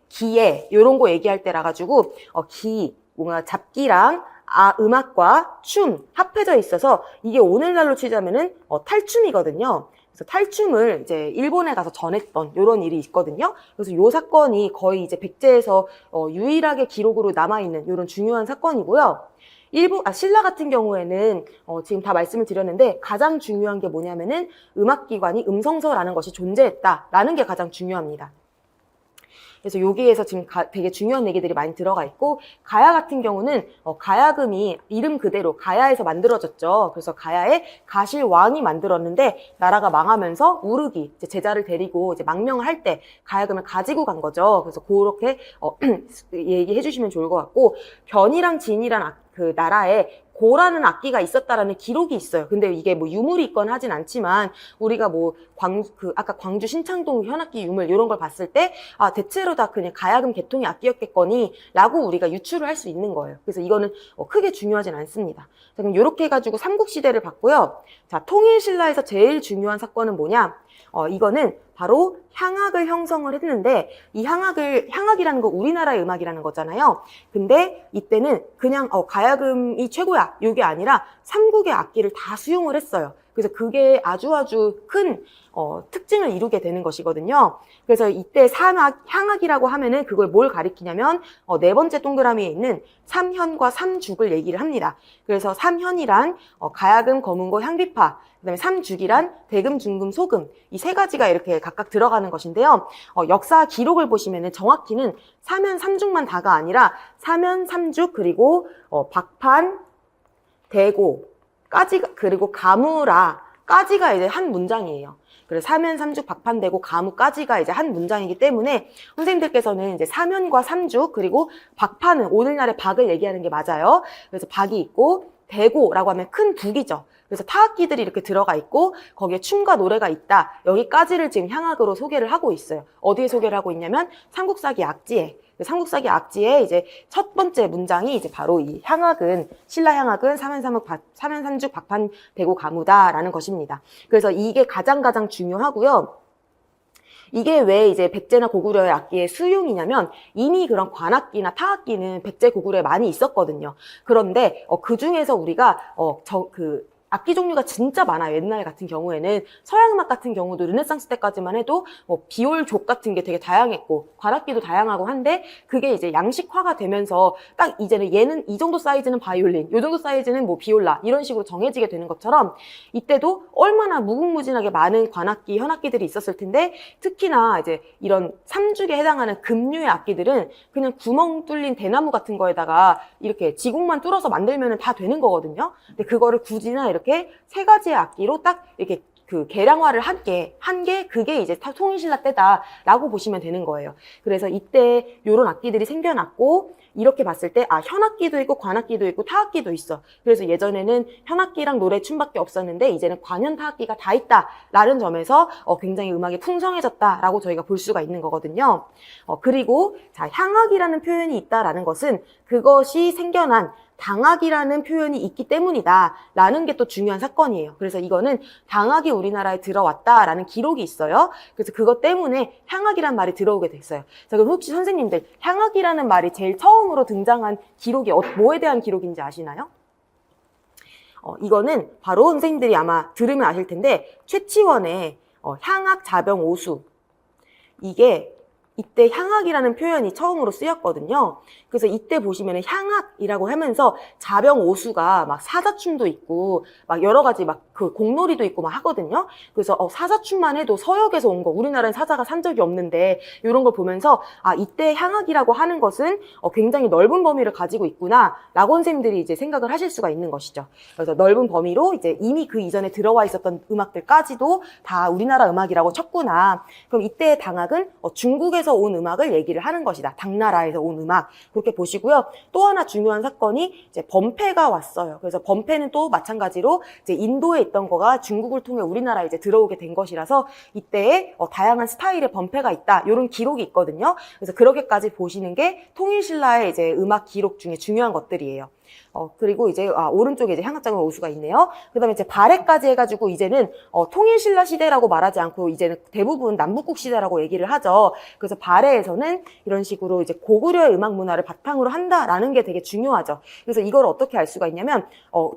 기예 이런 거 얘기할 때라 가지고 뭔가 잡기랑 음악과 춤 합해져 있어서 이게 오늘날로 치자면은 탈춤이거든요. 그래서 탈춤을 이제 일본에 가서 전했던 이런 일이 있거든요. 그래서 이 사건이 거의 이제 백제에서 유일하게 기록으로 남아있는 이런 중요한 사건이고요. 신라 같은 경우에는 지금 다 말씀을 드렸는데 가장 중요한 게 뭐냐면은 음악기관이 음성서라는 것이 존재했다라는 게 가장 중요합니다. 그래서 여기에서 지금 되게 중요한 얘기들이 많이 들어가 있고, 가야 같은 경우는 가야금이 이름 그대로 가야에서 만들어졌죠. 그래서 가야에 가실왕이 만들었는데 나라가 망하면서 우르기 제자를 데리고 이제 망명을 할 때 가야금을 가지고 간 거죠. 그래서 그렇게 얘기해 주시면 좋을 것 같고, 변이랑 진이란 그 나라에 고라는 악기가 있었다라는 기록이 있어요. 근데 이게 뭐 유물이 있거나 하진 않지만 우리가 뭐 아까 광주 신창동 현악기 유물 이런 걸 봤을 때 대체로 다 그냥 가야금 계통의 악기였겠거니 라고 우리가 유추를 할 수 있는 거예요. 그래서 이거는 크게 중요하진 않습니다. 자, 그럼 이렇게 해가지고 삼국시대를 봤고요. 자, 통일신라에서 제일 중요한 사건은 뭐냐? 이거는 바로 향악을 형성을 했는데, 이 향악이라는 거 우리나라의 음악이라는 거잖아요. 근데 이때는 그냥 가야금이 최고야 이게 아니라 삼국의 악기를 다 수용을 했어요. 그래서 그게 아주 큰 특징을 이루게 되는 것이거든요. 그래서 이때 향악이라고 하면은 그걸 뭘 가리키냐면 네 번째 동그라미에 있는 삼현과 삼죽을 얘기를 합니다. 그래서 삼현이란 가야금, 검은고, 향비파, 그다음에 삼죽이란 대금, 중금, 소금, 이 세 가지가 이렇게 각각 들어가는 것인데요. 역사 기록을 보시면은 정확히는 삼현, 삼죽만 다가 아니라 삼현, 삼죽, 그리고 박판, 대고, 까지, 그리고 가무라까지가 이제 한 문장이에요. 그래서 삼현, 삼죽, 박판대고, 가무까지가 이제 한 문장이기 때문에 선생님들께서는 이제 삼현과 삼죽, 그리고 박판은 오늘날의 박을 얘기하는 게 맞아요. 그래서 박이 있고, 대고라고 하면 큰 북이죠. 그래서 타악기들이 이렇게 들어가 있고 거기에 춤과 노래가 있다. 여기까지를 지금 향악으로 소개를 하고 있어요. 어디에 소개를 하고 있냐면 삼국사기 악지에. 삼국사기 악지의 이제 첫 번째 문장이 이제 바로 이 향악은, 신라 향악은 삼현삼죽 박판 대고 가무다라는 것입니다. 그래서 이게 가장 중요하고요. 이게 왜 이제 백제나 고구려의 악기의 수용이냐면 이미 그런 관악기나 타악기는 백제 고구려에 많이 있었거든요. 그런데 그 중에서 우리가 악기 종류가 진짜 많아요. 옛날 같은 경우에는 서양 음악 같은 경우도 르네상스 때까지만 해도 비올, 족 같은 게 되게 다양했고 관악기도 다양하고 한데 그게 이제 양식화가 되면서 딱 이제는 얘는 이 정도 사이즈는 바이올린, 이 정도 사이즈는 뭐 비올라 이런 식으로 정해지게 되는 것처럼 이때도 얼마나 무궁무진하게 많은 관악기, 현악기들이 있었을 텐데 특히나 이제 이런 삼죽에 해당하는 금류의 악기들은 그냥 구멍 뚫린 대나무 같은 거에다가 이렇게 지붕만 뚫어서 만들면 다 되는 거거든요. 근데 그거를 굳이나 이렇게 세 가지의 악기로 딱 이렇게 그 계량화를 한 게 그게 이제 통일신라 때다라고 보시면 되는 거예요. 그래서 이때 요런 악기들이 생겨났고 이렇게 봤을 때 현악기도 있고 관악기도 있고 타악기도 있어. 그래서 예전에는 현악기랑 노래, 춤밖에 없었는데 이제는 관현 타악기가 다 있다라는 점에서 굉장히 음악이 풍성해졌다라고 저희가 볼 수가 있는 거거든요. 그리고 자, 향악이라는 표현이 있다라는 것은 그것이 생겨난 당악이라는 표현이 있기 때문이다라는 게 또 중요한 사건이에요. 그래서 이거는 당악이 우리나라에 들어왔다라는 기록이 있어요. 그래서 그것 때문에 향악이라는 말이 들어오게 됐어요. 자, 그럼 혹시 선생님들 향악이라는 말이 제일 처음으로 등장한 기록이 뭐에 대한 기록인지 아시나요? 이거는 바로 선생님들이 아마 들으면 아실 텐데 최치원의 향악 자병 오수, 이게 이때 향악이라는 표현이 처음으로 쓰였거든요. 그래서 이때 보시면 향악이라고 하면서 자병오수가 막 사자춤도 있고 막 여러 가지 막 그 공놀이도 있고 막 하거든요. 그래서 사자춤만 해도 서역에서 온 거, 우리나라는 사자가 산 적이 없는데 이런 걸 보면서 이때 향악이라고 하는 것은 굉장히 넓은 범위를 가지고 있구나 라고 선생님들이 이제 생각을 하실 수가 있는 것이죠. 그래서 넓은 범위로 이제 이미 그 이전에 들어와 있었던 음악들까지도 다 우리나라 음악이라고 쳤구나. 그럼 이때의 당악은 중국에서 온 음악을 얘기를 하는 것이다. 당나라에서 온 음악. 그렇게 보시고요. 또 하나 중요한 사건이 이제 범패가 왔어요. 그래서 범패는 또 마찬가지로 이제 인도에 있던 거가 중국을 통해 우리나라에 이제 들어오게 된 것이라서 이때에 다양한 스타일의 범패가 있다. 이런 기록이 있거든요. 그래서 그렇게까지 보시는 게 통일신라의 이제 음악 기록 중에 중요한 것들이에요. 그리고 이제 오른쪽에 이제 향악장의 오수가 있네요. 그다음에 이제 발해까지 해가지고 이제는 통일신라 시대라고 말하지 않고 이제는 대부분 남북국 시대라고 얘기를 하죠. 그래서 발해에서는 이런 식으로 이제 고구려의 음악 문화를 바탕으로 한다라는 게 되게 중요하죠. 그래서 이걸 어떻게 알 수가 있냐면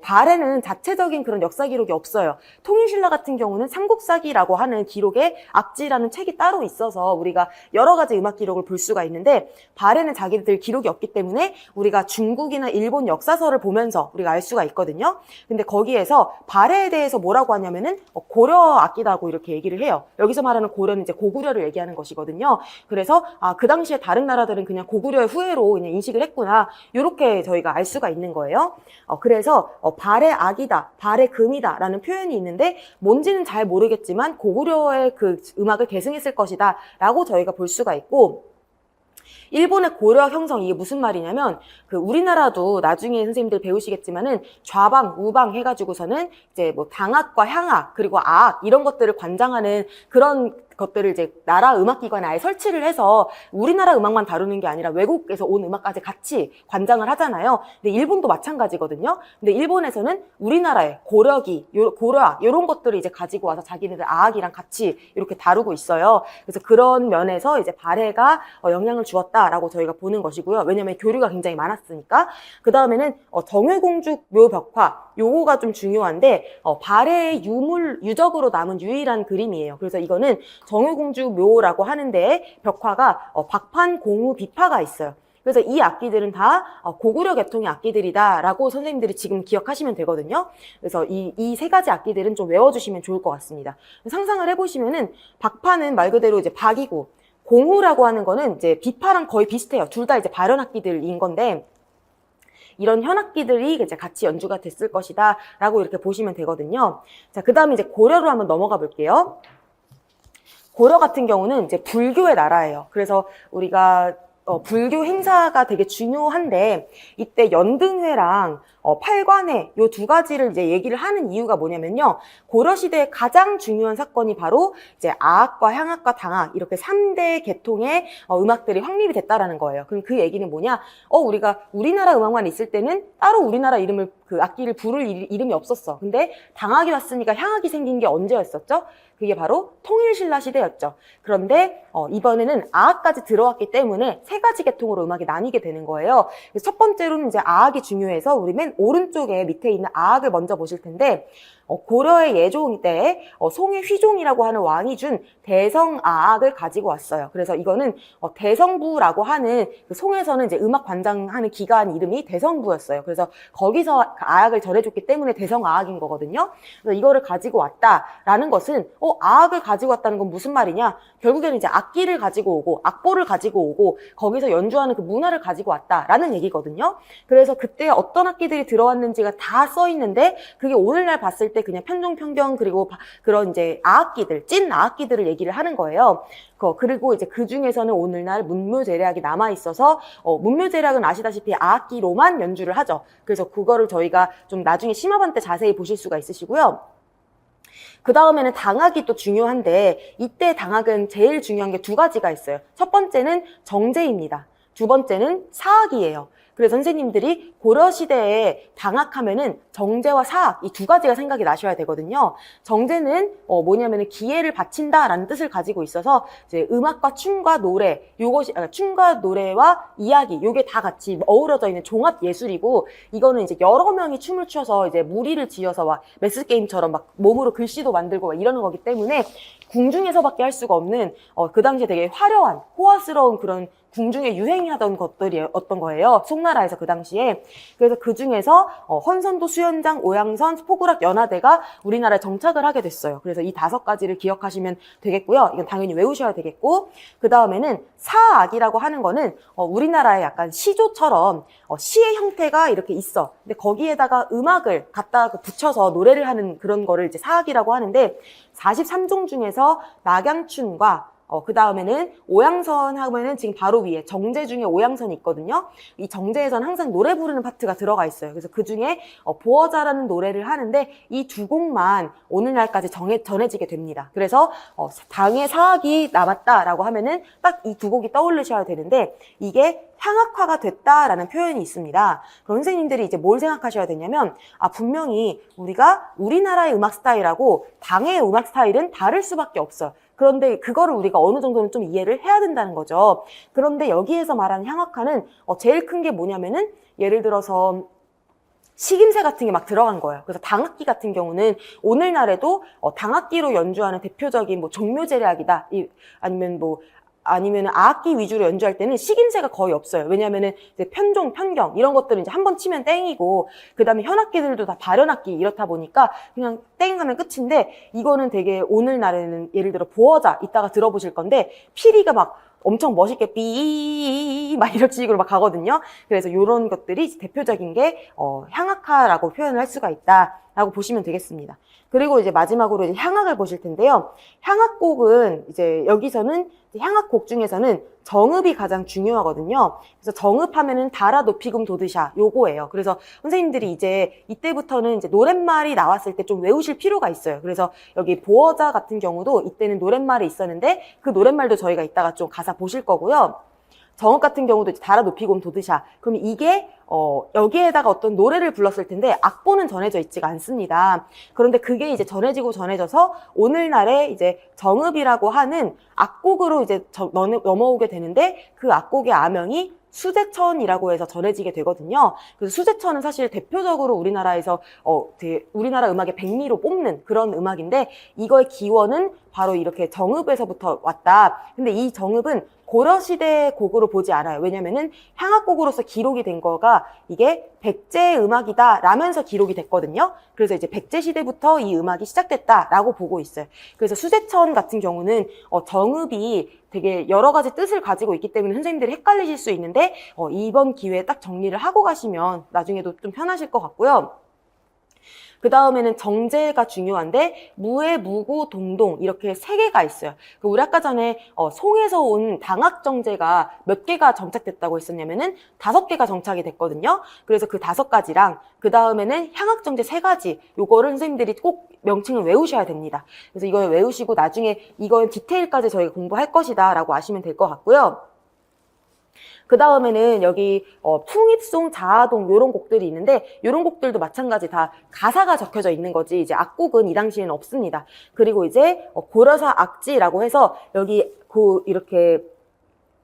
발해는 자체적인 그런 역사 기록이 없어요. 통일신라 같은 경우는 삼국사기라고 하는 기록에 악지라는 책이 따로 있어서 우리가 여러 가지 음악 기록을 볼 수가 있는데 발해는 자기들 기록이 없기 때문에 우리가 중국이나 일본 역사서를 보면서 우리가 알 수가 있거든요. 근데 거기에서 발해에 대해서 뭐라고 하냐면은 고려 악기다고 이렇게 얘기를 해요. 여기서 말하는 고려는 이제 고구려를 얘기하는 것이거든요. 그래서 그 당시에 다른 나라들은 그냥 고구려의 후예로 그냥 인식을 했구나. 이렇게 저희가 알 수가 있는 거예요. 그래서 발해 악이다, 발해 금이다 라는 표현이 있는데 뭔지는 잘 모르겠지만 고구려의 그 음악을 계승했을 것이다 라고 저희가 볼 수가 있고, 일본의 고려 형성, 이게 무슨 말이냐면 그 우리나라도 나중에 선생님들 배우시겠지만은 좌방, 우방 해가지고서는 이제 뭐 당악과 향악 그리고 아악 이런 것들을 관장하는 그런 것들을 이제 나라 음악기관에 아예 설치를 해서 우리나라 음악만 다루는 게 아니라 외국에서 온 음악까지 같이 관장을 하잖아요. 근데 일본도 마찬가지거든요. 근데 일본에서는 우리나라의 고려기, 고려악 이런 것들을 이제 가지고 와서 자기네들 아악이랑 같이 이렇게 다루고 있어요. 그래서 그런 면에서 이제 발해가 영향을 주었다라고 저희가 보는 것이고요. 왜냐하면 교류가 굉장히 많았으니까. 그 다음에는 정유공주 묘벽화, 요거가 좀 중요한데 발해의 유적으로 남은 유일한 그림이에요. 그래서 이거는 정유공주 묘라고 하는데 벽화가 박판, 공우, 비파가 있어요. 그래서 이 악기들은 다 고구려 계통의 악기들이다라고 선생님들이 지금 기억하시면 되거든요. 그래서 이 세 가지 악기들은 좀 외워주시면 좋을 것 같습니다. 상상을 해보시면은 박파는 말 그대로 이제 박이고, 공우라고 하는 거는 이제 비파랑 거의 비슷해요. 둘 다 이제 발현 악기들인 건데, 이런 현악기들이 이제 같이 연주가 됐을 것이다 라고 이렇게 보시면 되거든요. 자, 그 다음에 이제 고려로 한번 넘어가 볼게요. 고려 같은 경우는 이제 불교의 나라예요. 그래서 우리가 불교 행사가 되게 중요한데, 이때 연등회랑 팔관회 요 두 가지를 이제 얘기를 하는 이유가 뭐냐면요. 고려시대의 가장 중요한 사건이 바로 이제 아악과 향악과 당악 이렇게 3대 계통의 음악들이 확립이 됐다라는 거예요. 그럼 그 얘기는 뭐냐? 우리가 우리나라 음악만 있을 때는 따로 우리나라 이름을 그 악기를 부를 이름이 없었어. 근데 당악이 왔으니까 향악이 생긴 게 언제였었죠? 그게 바로 통일신라 시대였죠. 그런데 이번에는 아악까지 들어왔기 때문에 세 가지 계통으로 음악이 나뉘게 되는 거예요. 그래서 첫 번째로는 이제 아악이 중요해서 우리 맨 오른쪽에 밑에 있는 아악을 먼저 보실 텐데, 고려의 예종 때에 송의 휘종이라고 하는 왕이 준 대성아악을 가지고 왔어요. 그래서 이거는 대성부라고 하는, 그 송에서는 이제 음악 관장하는 기관 이름이 대성부였어요. 그래서 거기서 아악을 전해줬기 때문에 대성아악인 거거든요. 그래서 이거를 가지고 왔다라는 것은 아악을 가지고 왔다는 건 무슨 말이냐? 결국에는 이제 악기를 가지고 오고 악보를 가지고 오고 거기서 연주하는 그 문화를 가지고 왔다라는 얘기거든요. 그래서 그때 어떤 악기들이 들어왔는지가 다 써 있는데, 그게 오늘날 봤을 때 그냥 편종, 편경, 그리고 그런 이제 아악기들, 찐 아악기들을 얘기를 하는 거예요. 그리고 이제 그 중에서는 오늘날 문묘제략이 남아있어서, 문묘제략은 아시다시피 아악기로만 연주를 하죠. 그래서 그거를 저희가 좀 나중에 심화반 때 자세히 보실 수가 있으시고요. 그 다음에는 당악이 또 중요한데, 이때 당악은 제일 중요한 게 두 가지가 있어요. 첫 번째는 정제입니다. 두 번째는 사악이에요. 그래서 선생님들이 고려시대에 당악하면은 정제와 사악 이 두 가지가 생각이 나셔야 되거든요. 정제는 뭐냐면은 기회를 바친다라는 뜻을 가지고 있어서 이제 음악과 춤과 노래, 춤과 노래와 이야기 요게 다 같이 어우러져 있는 종합 예술이고, 이거는 이제 여러 명이 춤을 춰서 이제 무리를 지어서 막 매스 게임처럼 막 몸으로 글씨도 만들고 막 이러는 거기 때문에 궁중에서밖에 할 수가 없는 그 당시에 되게 화려한 호화스러운 그런 궁중에 유행하던 것들이었던 거예요. 송나라에서 그 당시에. 그래서 그 중에서 헌선도, 수연장, 오양선, 포구락, 연화대가 우리나라에 정착을 하게 됐어요. 그래서 이 5가지를 기억하시면 되겠고요. 이건 당연히 외우셔야 되겠고, 그 다음에는 사악이라고 하는 거는 우리나라의 약간 시조처럼 시의 형태가 이렇게 있어. 근데 거기에다가 음악을 갖다 붙여서 노래를 하는 그런 거를 이제 사악이라고 하는데, 43종 중에서 낙양춘과 그 다음에는 오양선 하면은 지금 바로 위에 정제 중에 오양선이 있거든요. 이 정제에서는 항상 노래 부르는 파트가 들어가 있어요. 그래서 그 중에 보어자라는 노래를 하는데 이 두 곡만 오늘날까지 전해지게 됩니다. 그래서 당의 사악이 남았다라고 하면은 딱 이 두 곡이 떠올리셔야 되는데, 이게 향악화가 됐다라는 표현이 있습니다. 그럼 선생님들이 이제 뭘 생각하셔야 되냐면, 분명히 우리나라의 음악 스타일하고 당의 음악 스타일은 다를 수밖에 없어요. 그런데 그거를 우리가 어느 정도는 좀 이해를 해야 된다는 거죠. 그런데 여기에서 말하는 향악화는 제일 큰 게 뭐냐면은, 예를 들어서 식임새 같은 게 막 들어간 거예요. 그래서 당악기 같은 경우는 오늘날에도 당악기로 연주하는 대표적인 뭐 종묘제략이다, 아니면 아악기 위주로 연주할 때는 식임새가 거의 없어요. 왜냐면은 이제 편종, 편경 이런 것들은 이제 한 번 치면 땡이고, 그 다음에 현악기들도 다 발현악기 이렇다 보니까 그냥 땡 하면 끝인데, 이거는 되게 오늘날에는 예를 들어 보어자 이따가 들어보실 건데, 피리가 막 엄청 멋있게 삐 막 이런 식으로 막 가거든요. 그래서 이런 것들이 대표적인 게 향악화라고 표현을 할 수가 있다라고 보시면 되겠습니다. 그리고 이제 마지막으로 이제 향악을 보실 텐데요. 향악곡은 이제 여기서는 향악곡 중에서는 정읍이 가장 중요하거든요. 그래서 정읍하면은 달아 높이금 도드샤 요거예요. 그래서 선생님들이 이제 이때부터는 이제 노랫말이 나왔을 때 좀 외우실 필요가 있어요. 그래서 여기 보어자 같은 경우도 이때는 노랫말이 있었는데, 그 노랫말도 저희가 이따가 좀 가사 보실 거고요. 정읍 같은 경우도 이제 달아 높이금 도드샤. 그럼 이게 여기에다가 어떤 노래를 불렀을 텐데 악보는 전해져 있지가 않습니다. 그런데 그게 이제 전해져서 오늘날에 이제 정읍이라고 하는 악곡으로 이제 넘어오게 되는데, 그 악곡의 아명이 수제천이라고 해서 전해지게 되거든요. 그래서 수제천은 사실 대표적으로 우리나라에서 되게 우리나라 음악의 백미로 뽑는 그런 음악인데, 이거의 기원은 바로 이렇게 정읍에서부터 왔다. 근데 이 정읍은 고려시대 곡으로 보지 않아요. 왜냐면은 향악곡으로서 기록이 된 거가 이게 백제 음악이다 라면서 기록이 됐거든요. 그래서 이제 백제 시대부터 이 음악이 시작됐다라고 보고 있어요. 그래서 수제천 같은 경우는 정읍이 되게 여러 가지 뜻을 가지고 있기 때문에 선생님들이 헷갈리실 수 있는데, 이번 기회에 딱 정리를 하고 가시면 나중에도 좀 편하실 것 같고요. 그 다음에는 정제가 중요한데, 무에, 무구, 동동 이렇게 세 개가 있어요. 우리 아까 전에 송에서 온 당학정제가 몇 개가 정착됐다고 했었냐면은 5개가 정착이 됐거든요. 그래서 그 5가지랑 그 다음에는 향학정제 3가지, 요거를 선생님들이 꼭 명칭을 외우셔야 됩니다. 그래서 이걸 외우시고 나중에 이건 디테일까지 저희가 공부할 것이다 라고 아시면 될 것 같고요. 그 다음에는 여기 풍입송, 자아동 이런 곡들이 있는데, 이런 곡들도 마찬가지 다 가사가 적혀져 있는 거지 이제 악곡은 이 당시에는 없습니다. 그리고 이제 고려사 악지라고 해서 여기 이렇게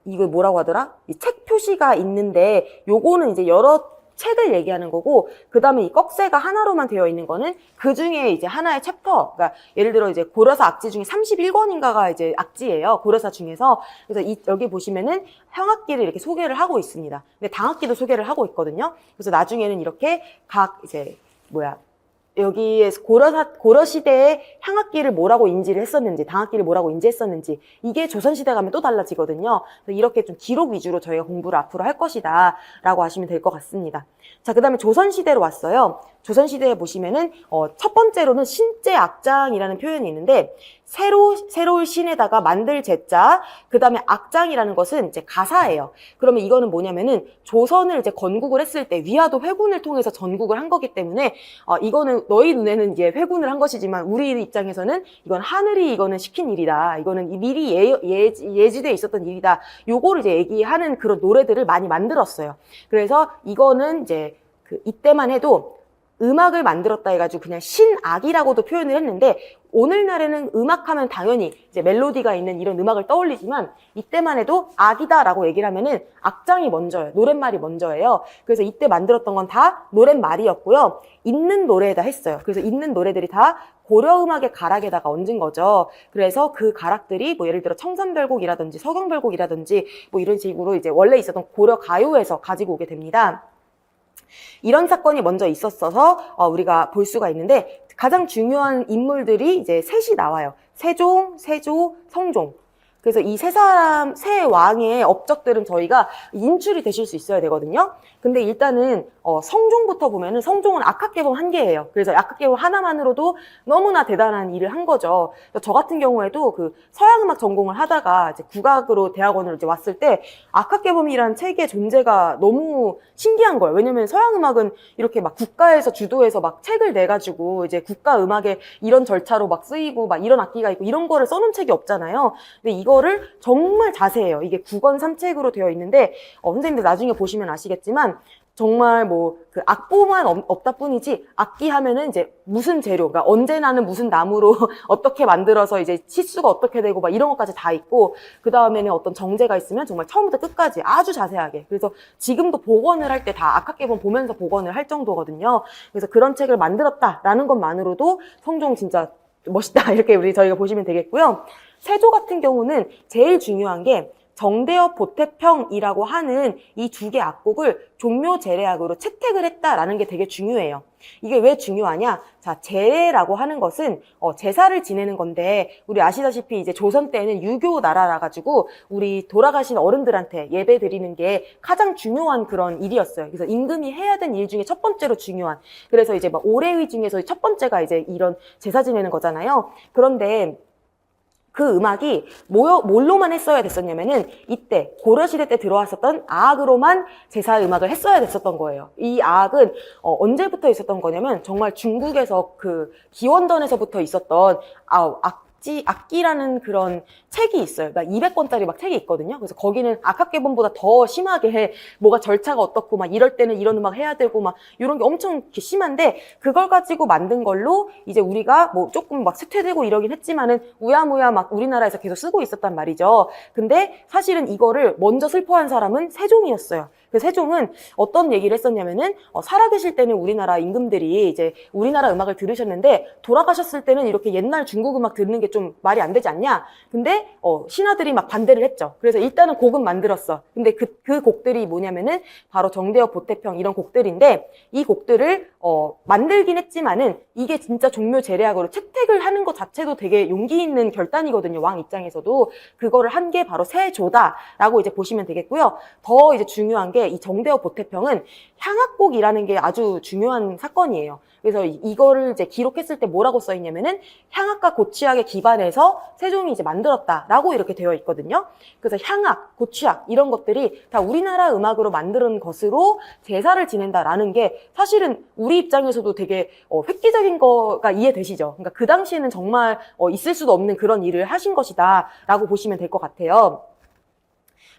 이걸 뭐라고 하더라? 이 책 표시가 있는데, 요거는 이제 여러 책을 얘기하는 거고, 그 다음에 이 꺽쇠가 하나로만 되어 있는 거는 그 중에 이제 하나의 챕터, 그러니까 예를 들어 이제 고려사 악지 중에 31권인가가 이제 악지예요. 고려사 중에서. 그래서 여기 보시면은 향악기를 이렇게 소개를 하고 있습니다. 근데 당악기도 소개를 하고 있거든요. 그래서 나중에는 이렇게 여기에 고려시대의 향악기를 뭐라고 인지를 했었는지, 당악기를 뭐라고 인지했었는지, 이게 조선시대 가면 또 달라지거든요. 그래서 이렇게 좀 기록 위주로 저희가 공부를 앞으로 할 것이다 라고 하시면 될 것 같습니다. 자, 그 다음에 조선시대로 왔어요. 조선시대에 보시면은 첫 번째로는 신제 악장이라는 표현이 있는데, 새로울 신에다가 만들 제자, 그 다음에 악장이라는 것은 이제 가사예요. 그러면 이거는 뭐냐면은 조선을 이제 건국을 했을 때 위화도 회군을 통해서 전국을 한 거기 때문에 이거는 너희 눈에는 이제 회군을 한 것이지만 우리 입장에서는 이건 하늘이 이거는 시킨 일이다. 이거는 미리 예지돼 있었던 일이다. 요거를 이제 얘기하는 그런 노래들을 많이 만들었어요. 그래서 이거는 이제 이때만 해도 음악을 만들었다 해가지고 그냥 신악이라고도 표현을 했는데, 오늘날에는 음악하면 당연히 이제 멜로디가 있는 이런 음악을 떠올리지만, 이때만 해도 악이다라고 얘기를 하면은 악장이 먼저예요. 노랫말이 먼저예요. 그래서 이때 만들었던 건 다 노랫말이었고요. 있는 노래에다 했어요. 그래서 있는 노래들이 다 고려음악의 가락에다가 얹은 거죠. 그래서 그 가락들이 뭐 예를 들어 청산별곡이라든지 서경별곡이라든지 뭐 이런 식으로 이제 원래 있었던 고려 가요에서 가지고 오게 됩니다. 이런 사건이 먼저 있었어서 우리가 볼 수가 있는데, 가장 중요한 인물들이 이제 셋이 나와요. 세종, 세조, 성종. 그래서 이 세 왕의 업적들은 저희가 인출이 되실 수 있어야 되거든요. 근데 일단은 성종부터 보면은, 성종은 악학개범 1개예요. 그래서 악학개범 하나만으로도 너무나 대단한 일을 한 거죠. 저 같은 경우에도 그 서양음악 전공을 하다가 이제 국악으로 대학원으로 이제 왔을 때 악학개범이라는 책의 존재가 너무 신기한 거예요. 왜냐면 서양음악은 이렇게 막 국가에서 주도해서 막 책을 내가지고 이제 국가음악에 이런 절차로 막 쓰이고 막 이런 악기가 있고 이런 거를 써놓은 책이 없잖아요. 근데 이거를 정말 자세해요. 이게 9권 3책으로 되어 있는데, 선생님들 나중에 보시면 아시겠지만 정말 그 악보만 없다 뿐이지, 악기 하면은 이제 무슨 재료, 그러니까 언제 나는 무슨 나무로 어떻게 만들어서 이제 치수가 어떻게 되고 막 이런 것까지 다 있고, 그 다음에는 어떤 정제가 있으면 정말 처음부터 끝까지 아주 자세하게. 그래서 지금도 복원을 할 때 다 악학개범 보면서 복원을 할 정도거든요. 그래서 그런 책을 만들었다라는 것만으로도 성종 진짜 멋있다 이렇게 저희가 보시면 되겠고요. 세조 같은 경우는 제일 중요한 게 정대엽 보태평이라고 하는 이 2개 악곡을 종묘제례악으로 채택을 했다라는 게 되게 중요해요. 이게 왜 중요하냐? 자, 제례라고 하는 것은 제사를 지내는 건데, 우리 아시다시피 이제 조선 때는 유교 나라라 가지고 우리 돌아가신 어른들한테 예배 드리는 게 가장 중요한 그런 일이었어요. 그래서 임금이 해야 된 일 중에 첫 번째로 중요한. 그래서 이제 막 올해의 중에서 첫 번째가 이제 이런 제사 지내는 거잖아요. 그런데 그 음악이 뭘로만 했어야 됐었냐면은, 이때 고려시대 때 들어왔었던 아악으로만 제사 음악을 했어야 됐었던 거예요. 이 아악은 언제부터 있었던 거냐면, 정말 중국에서 그 기원전에서부터 있었던 악기라는 그런 책이 있어요. 그러니까 200권짜리 막 책이 있거든요. 그래서 거기는 악학개범보다 더 심하게 뭐가 절차가 어떻고 막 이럴 때는 이런 음악 해야 되고 막 이런 게 엄청 이렇게 심한데 그걸 가지고 만든 걸로 이제 우리가 뭐 조금 막 쇠퇴되고 이러긴 했지만은 우야무야 막 우리나라에서 계속 쓰고 있었단 말이죠. 근데 사실은 이거를 먼저 슬퍼한 사람은 세종이었어요. 그 세종은 어떤 얘기를 했었냐면은 살아계실 때는 우리나라 임금들이 이제 우리나라 음악을 들으셨는데 돌아가셨을 때는 이렇게 옛날 중국 음악 듣는 게 좀 말이 안 되지 않냐? 근데 신하들이 막 반대를 했죠. 그래서 일단은 곡은 만들었어. 근데 그 곡들이 뭐냐면은 바로 정대협 보태평 이런 곡들인데 이 곡들을 만들긴 했지만은 이게 진짜 종묘제례악으로 채택을 하는 것 자체도 되게 용기 있는 결단이거든요. 왕 입장에서도 그거를 한 게 바로 세조다라고 이제 보시면 되겠고요. 더 이제 중요한 게 이 정대협 보태평은 향악곡이라는 게 아주 중요한 사건이에요. 그래서 이거를 이제 기록했을 때 뭐라고 써 있냐면은 향악과 고취악에 기반해서 세종이 이제 만들었다라고 이렇게 되어 있거든요. 그래서 향악, 고취악 이런 것들이 다 우리나라 음악으로 만드는 것으로 제사를 지낸다라는 게 사실은 우리 입장에서도 되게 획기적인 거가 이해되시죠? 그러니까 그 당시에는 정말 있을 수도 없는 그런 일을 하신 것이다라고 보시면 될 것 같아요.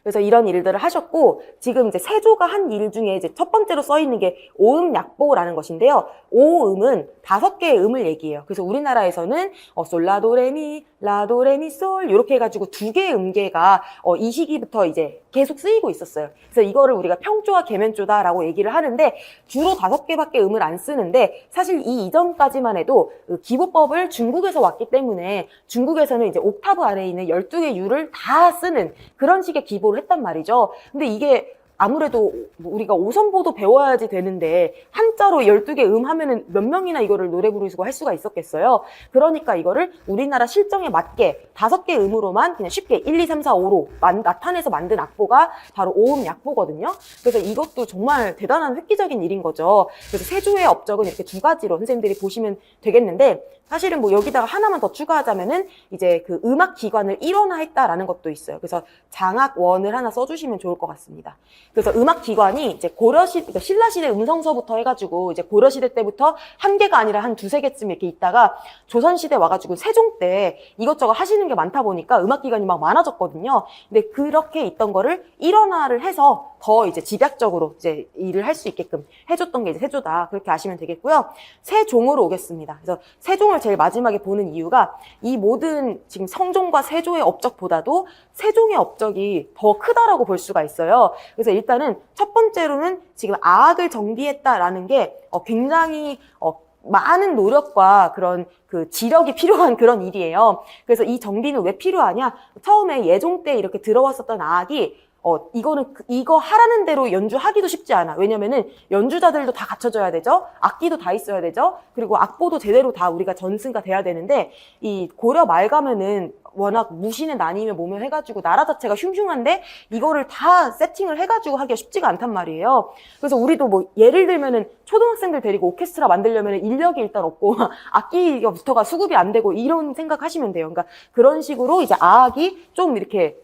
그래서 이런 일들을 하셨고 지금 이제 세조가 한 일 중에 이제 첫 번째로 써 있는 게 오음약보라는 것인데요. 오음은 5개의 음을 얘기해요. 그래서 우리나라에서는 솔라도레미, 라도레미솔 이렇게 해가지고 2개의 음계가 이 시기부터 이제 계속 쓰이고 있었어요. 그래서 이거를 우리가 평조와 계면조다라고 얘기를 하는데 주로 5개밖에 음을 안 쓰는데 사실 이 이전까지만 해도 기보법을 중국에서 왔기 때문에 중국에서는 이제 옥타브 아래에 있는 12개 유를 다 쓰는 그런 식의 기보를 했단 말이죠. 근데 이게 아무래도 우리가 5선보도 배워야지 되는데 한자로 12개 음 하면은 몇 명이나 이거를 노래 부르시고 할 수가 있었겠어요. 그러니까 이거를 우리나라 실정에 맞게 5개 음으로만 그냥 쉽게 1, 2, 3, 4, 5로 나타내서 만든 악보가 바로 오음약보거든요. 그래서 이것도 정말 대단한 획기적인 일인 거죠. 그래서 세조의 업적은 이렇게 2가지로 선생님들이 보시면 되겠는데 사실은 뭐 여기다가 하나만 더 추가하자면은 이제 그 음악 기관을 일원화했다라는 것도 있어요. 그래서 장악원을 하나 써주시면 좋을 것 같습니다. 그래서 음악 기관이 이제 그러니까 신라시대 음성서부터 해가지고 이제 고려시대 때부터 한 개가 아니라 한 2-3개쯤 이렇게 있다가 조선시대 와가지고 세종 때 이것저것 하시는 게 많다 보니까 음악 기관이 막 많아졌거든요. 근데 그렇게 있던 거를 일원화를 해서 더 이제 집약적으로 이제 일을 할 수 있게끔 해줬던 게 이제 세조다. 그렇게 아시면 되겠고요. 세종으로 오겠습니다. 그래서 세종을 제일 마지막에 보는 이유가 이 모든 지금 성종과 세조의 업적보다도 세종의 업적이 더 크다라고 볼 수가 있어요. 그래서 일단은 첫 번째로는 지금 아악을 정비했다라는 게 굉장히 많은 노력과 그런 그 지력이 필요한 그런 일이에요. 그래서 이 정비는 왜 필요하냐? 처음에 예종 때 이렇게 들어왔었던 아악이 이거 하라는 대로 연주하기도 쉽지 않아. 왜냐면은 연주자들도 다 갖춰져야 되죠. 악기도 다 있어야 되죠. 그리고 악보도 제대로 다 우리가 전승가 돼야 되는데 이 고려 말 가면은 워낙 무신의 난임의 몸에 해가지고 나라 자체가 흉흉한데 이거를 다 세팅을 해가지고 하기가 쉽지가 않단 말이에요. 그래서 우리도 뭐 예를 들면은 초등학생들 데리고 오케스트라 만들려면 인력이 일단 없고 악기부터가 수급이 안 되고 이런 생각하시면 돼요. 그러니까 그런 식으로 이제 아악이 좀 이렇게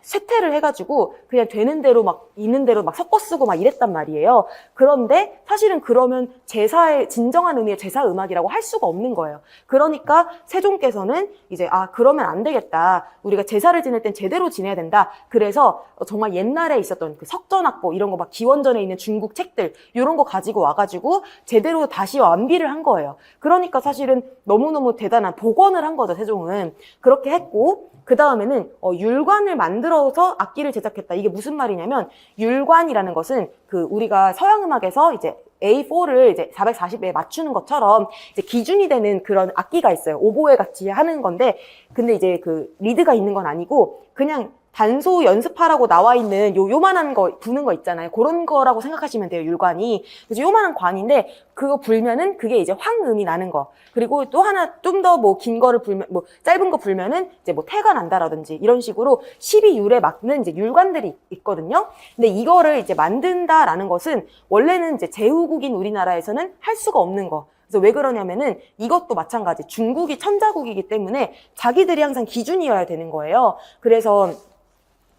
쇠퇴를 해가지고 그냥 되는 대로 막 있는 대로 막 섞어 쓰고 막 이랬단 말이에요. 그런데 사실은 그러면 제사의 진정한 의미의 제사 음악이라고 할 수가 없는 거예요. 그러니까 세종께서는 이제 그러면 안 되겠다. 우리가 제사를 지낼 땐 제대로 지내야 된다. 그래서 정말 옛날에 있었던 그 석전악보 이런 거 막 기원전에 있는 중국 책들 이런 거 가지고 와가지고 제대로 다시 완비를 한 거예요. 그러니까 사실은 너무너무 대단한 복원을 한 거죠. 세종은 그렇게 했고 그 다음에는 율관을 만들어서 악기를 제작했다. 이게 무슨 말이냐면 율관이라는 것은 그 우리가 서양 음악에서 이제 A4를 이제 440에 맞추는 것처럼 이제 기준이 되는 그런 악기가 있어요. 오보에 같이 하는 건데 근데 이제 그 리드가 있는 건 아니고 그냥 단소 연습하라고 나와 있는 요만한 거 부는 거 있잖아요. 그런 거라고 생각하시면 돼요. 율관이. 그래서 요만한 관인데 그거 불면은 그게 이제 황음이 나는 거. 그리고 또 하나 좀 더 뭐 긴 거를 불면 뭐 짧은 거 불면은 이제 뭐 태가 난다라든지 이런 식으로 12율에 맞는 이제 율관들이 있거든요. 근데 이거를 이제 만든다라는 것은 원래는 이제 제후국인 우리나라에서는 할 수가 없는 거. 그래서 왜 그러냐면은 이것도 마찬가지. 중국이 천자국이기 때문에 자기들이 항상 기준이어야 되는 거예요. 그래서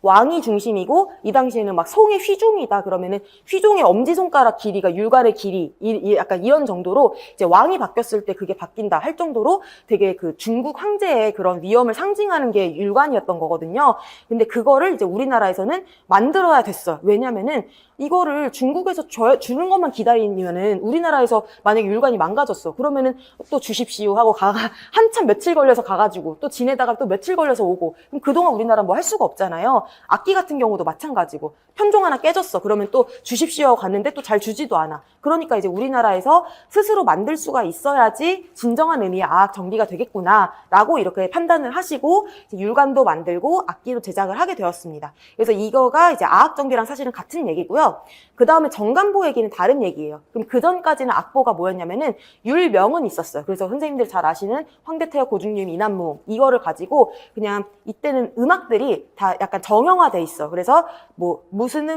왕이 중심이고 이 당시에는 막 송의 휘종이다 그러면은 휘종의 엄지손가락 길이가 율관의 길이 약간 이런 정도로 이제 왕이 바뀌었을 때 그게 바뀐다 할 정도로 되게 그 중국 황제의 그런 위엄을 상징하는 게 율관이었던 거거든요. 근데 그거를 이제 우리나라에서는 만들어야 됐어요. 왜냐면은 이거를 중국에서 주는 것만 기다리면은 우리나라에서 만약에 율관이 망가졌어. 그러면은 또 주십시오 하고 한참 며칠 걸려서 가가지고 또 지내다가 또 며칠 걸려서 오고 그럼 그동안 우리나라 뭐 할 수가 없잖아요. 악기 같은 경우도 마찬가지고 편종 하나 깨졌어. 그러면 또 주십시오 하고 갔는데 또 잘 주지도 않아. 그러니까 이제 우리나라에서 스스로 만들 수가 있어야지 진정한 의미의 아악 정비가 되겠구나 라고 이렇게 판단을 하시고 율관도 만들고 악기도 제작을 하게 되었습니다. 그래서 이거가 이제 아악 정비랑 사실은 같은 얘기고요. 그 다음에 정간보 얘기는 다른 얘기예요. 그럼 그 전까지는 악보가 뭐였냐면은 율명은 있었어요. 그래서 선생님들 잘 아시는 황대태여 고중림 이난무 이거를 가지고 그냥 이때는 음악들이 다 약간 정형화돼 있어. 그래서 뭐 무슨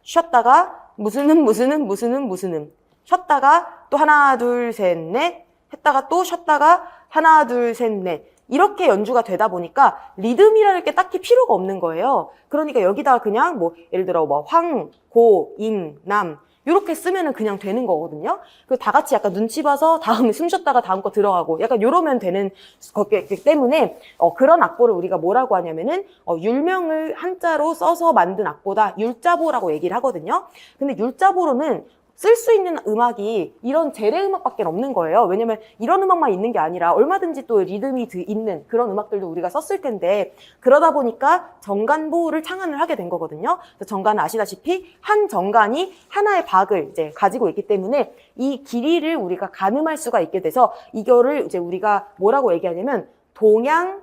쉬었다가 무슨 쉬었다가 또 하나 둘 셋 넷 했다가 또 쉬었다가 하나 둘 셋 넷 이렇게 연주가 되다 보니까 리듬이라는 게 딱히 필요가 없는 거예요. 그러니까 여기다가 그냥 뭐 예를 들어 뭐 황, 고, 임, 남 이렇게 쓰면은 그냥 되는 거거든요. 그래서 다 같이 약간 눈치 봐서 다음에 숨 쉬었다가 다음 거 들어가고 약간 요러면 되는 거기 때문에 그런 악보를 우리가 뭐라고 하냐면은 율명을 한자로 써서 만든 악보다 율자보라고 얘기를 하거든요. 근데 율자보로는 쓸 수 있는 음악이 이런 재래 음악밖에 없는 거예요. 왜냐면 이런 음악만 있는 게 아니라 얼마든지 또 리듬이 있는 그런 음악들도 우리가 썼을 텐데 그러다 보니까 정간보를 창안을 하게 된 거거든요. 그래서 정간은 아시다시피 한 정간이 하나의 박을 이제 가지고 있기 때문에 이 길이를 우리가 가늠할 수가 있게 돼서 이거를 이제 우리가 뭐라고 얘기하냐면 동양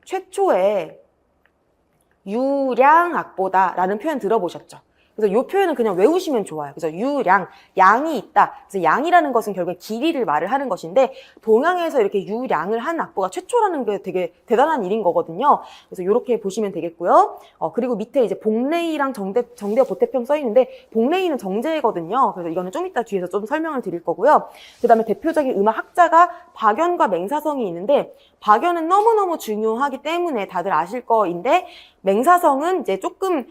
최초의 유량 악보다라는 표현 들어보셨죠? 그래서 이 표현은 그냥 외우시면 좋아요. 그래서 유량, 양이 있다. 그래서 양이라는 것은 결국에 길이를 말을 하는 것인데 동양에서 이렇게 유량을 한 악보가 최초라는 게 되게 대단한 일인 거거든요. 그래서 이렇게 보시면 되겠고요. 그리고 밑에 이제 복레이랑 정대 보태평 써 있는데 복레이는 정제거든요. 그래서 이거는 좀 이따 뒤에서 좀 설명을 드릴 거고요. 그 다음에 대표적인 음악 학자가 박연과 맹사성이 있는데 박연은 너무너무 중요하기 때문에 다들 아실 거인데 맹사성은 이제 조금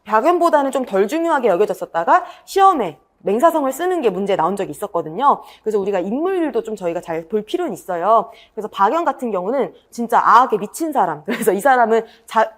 박연보다는 좀 덜 중요하게 여겨졌었다가 시험에 맹사성을 쓰는 게 문제 나온 적이 있었거든요. 그래서 우리가 인물들도 좀 저희가 잘 볼 필요는 있어요. 그래서 박연 같은 경우는 진짜 아악에 미친 사람. 그래서 이 사람은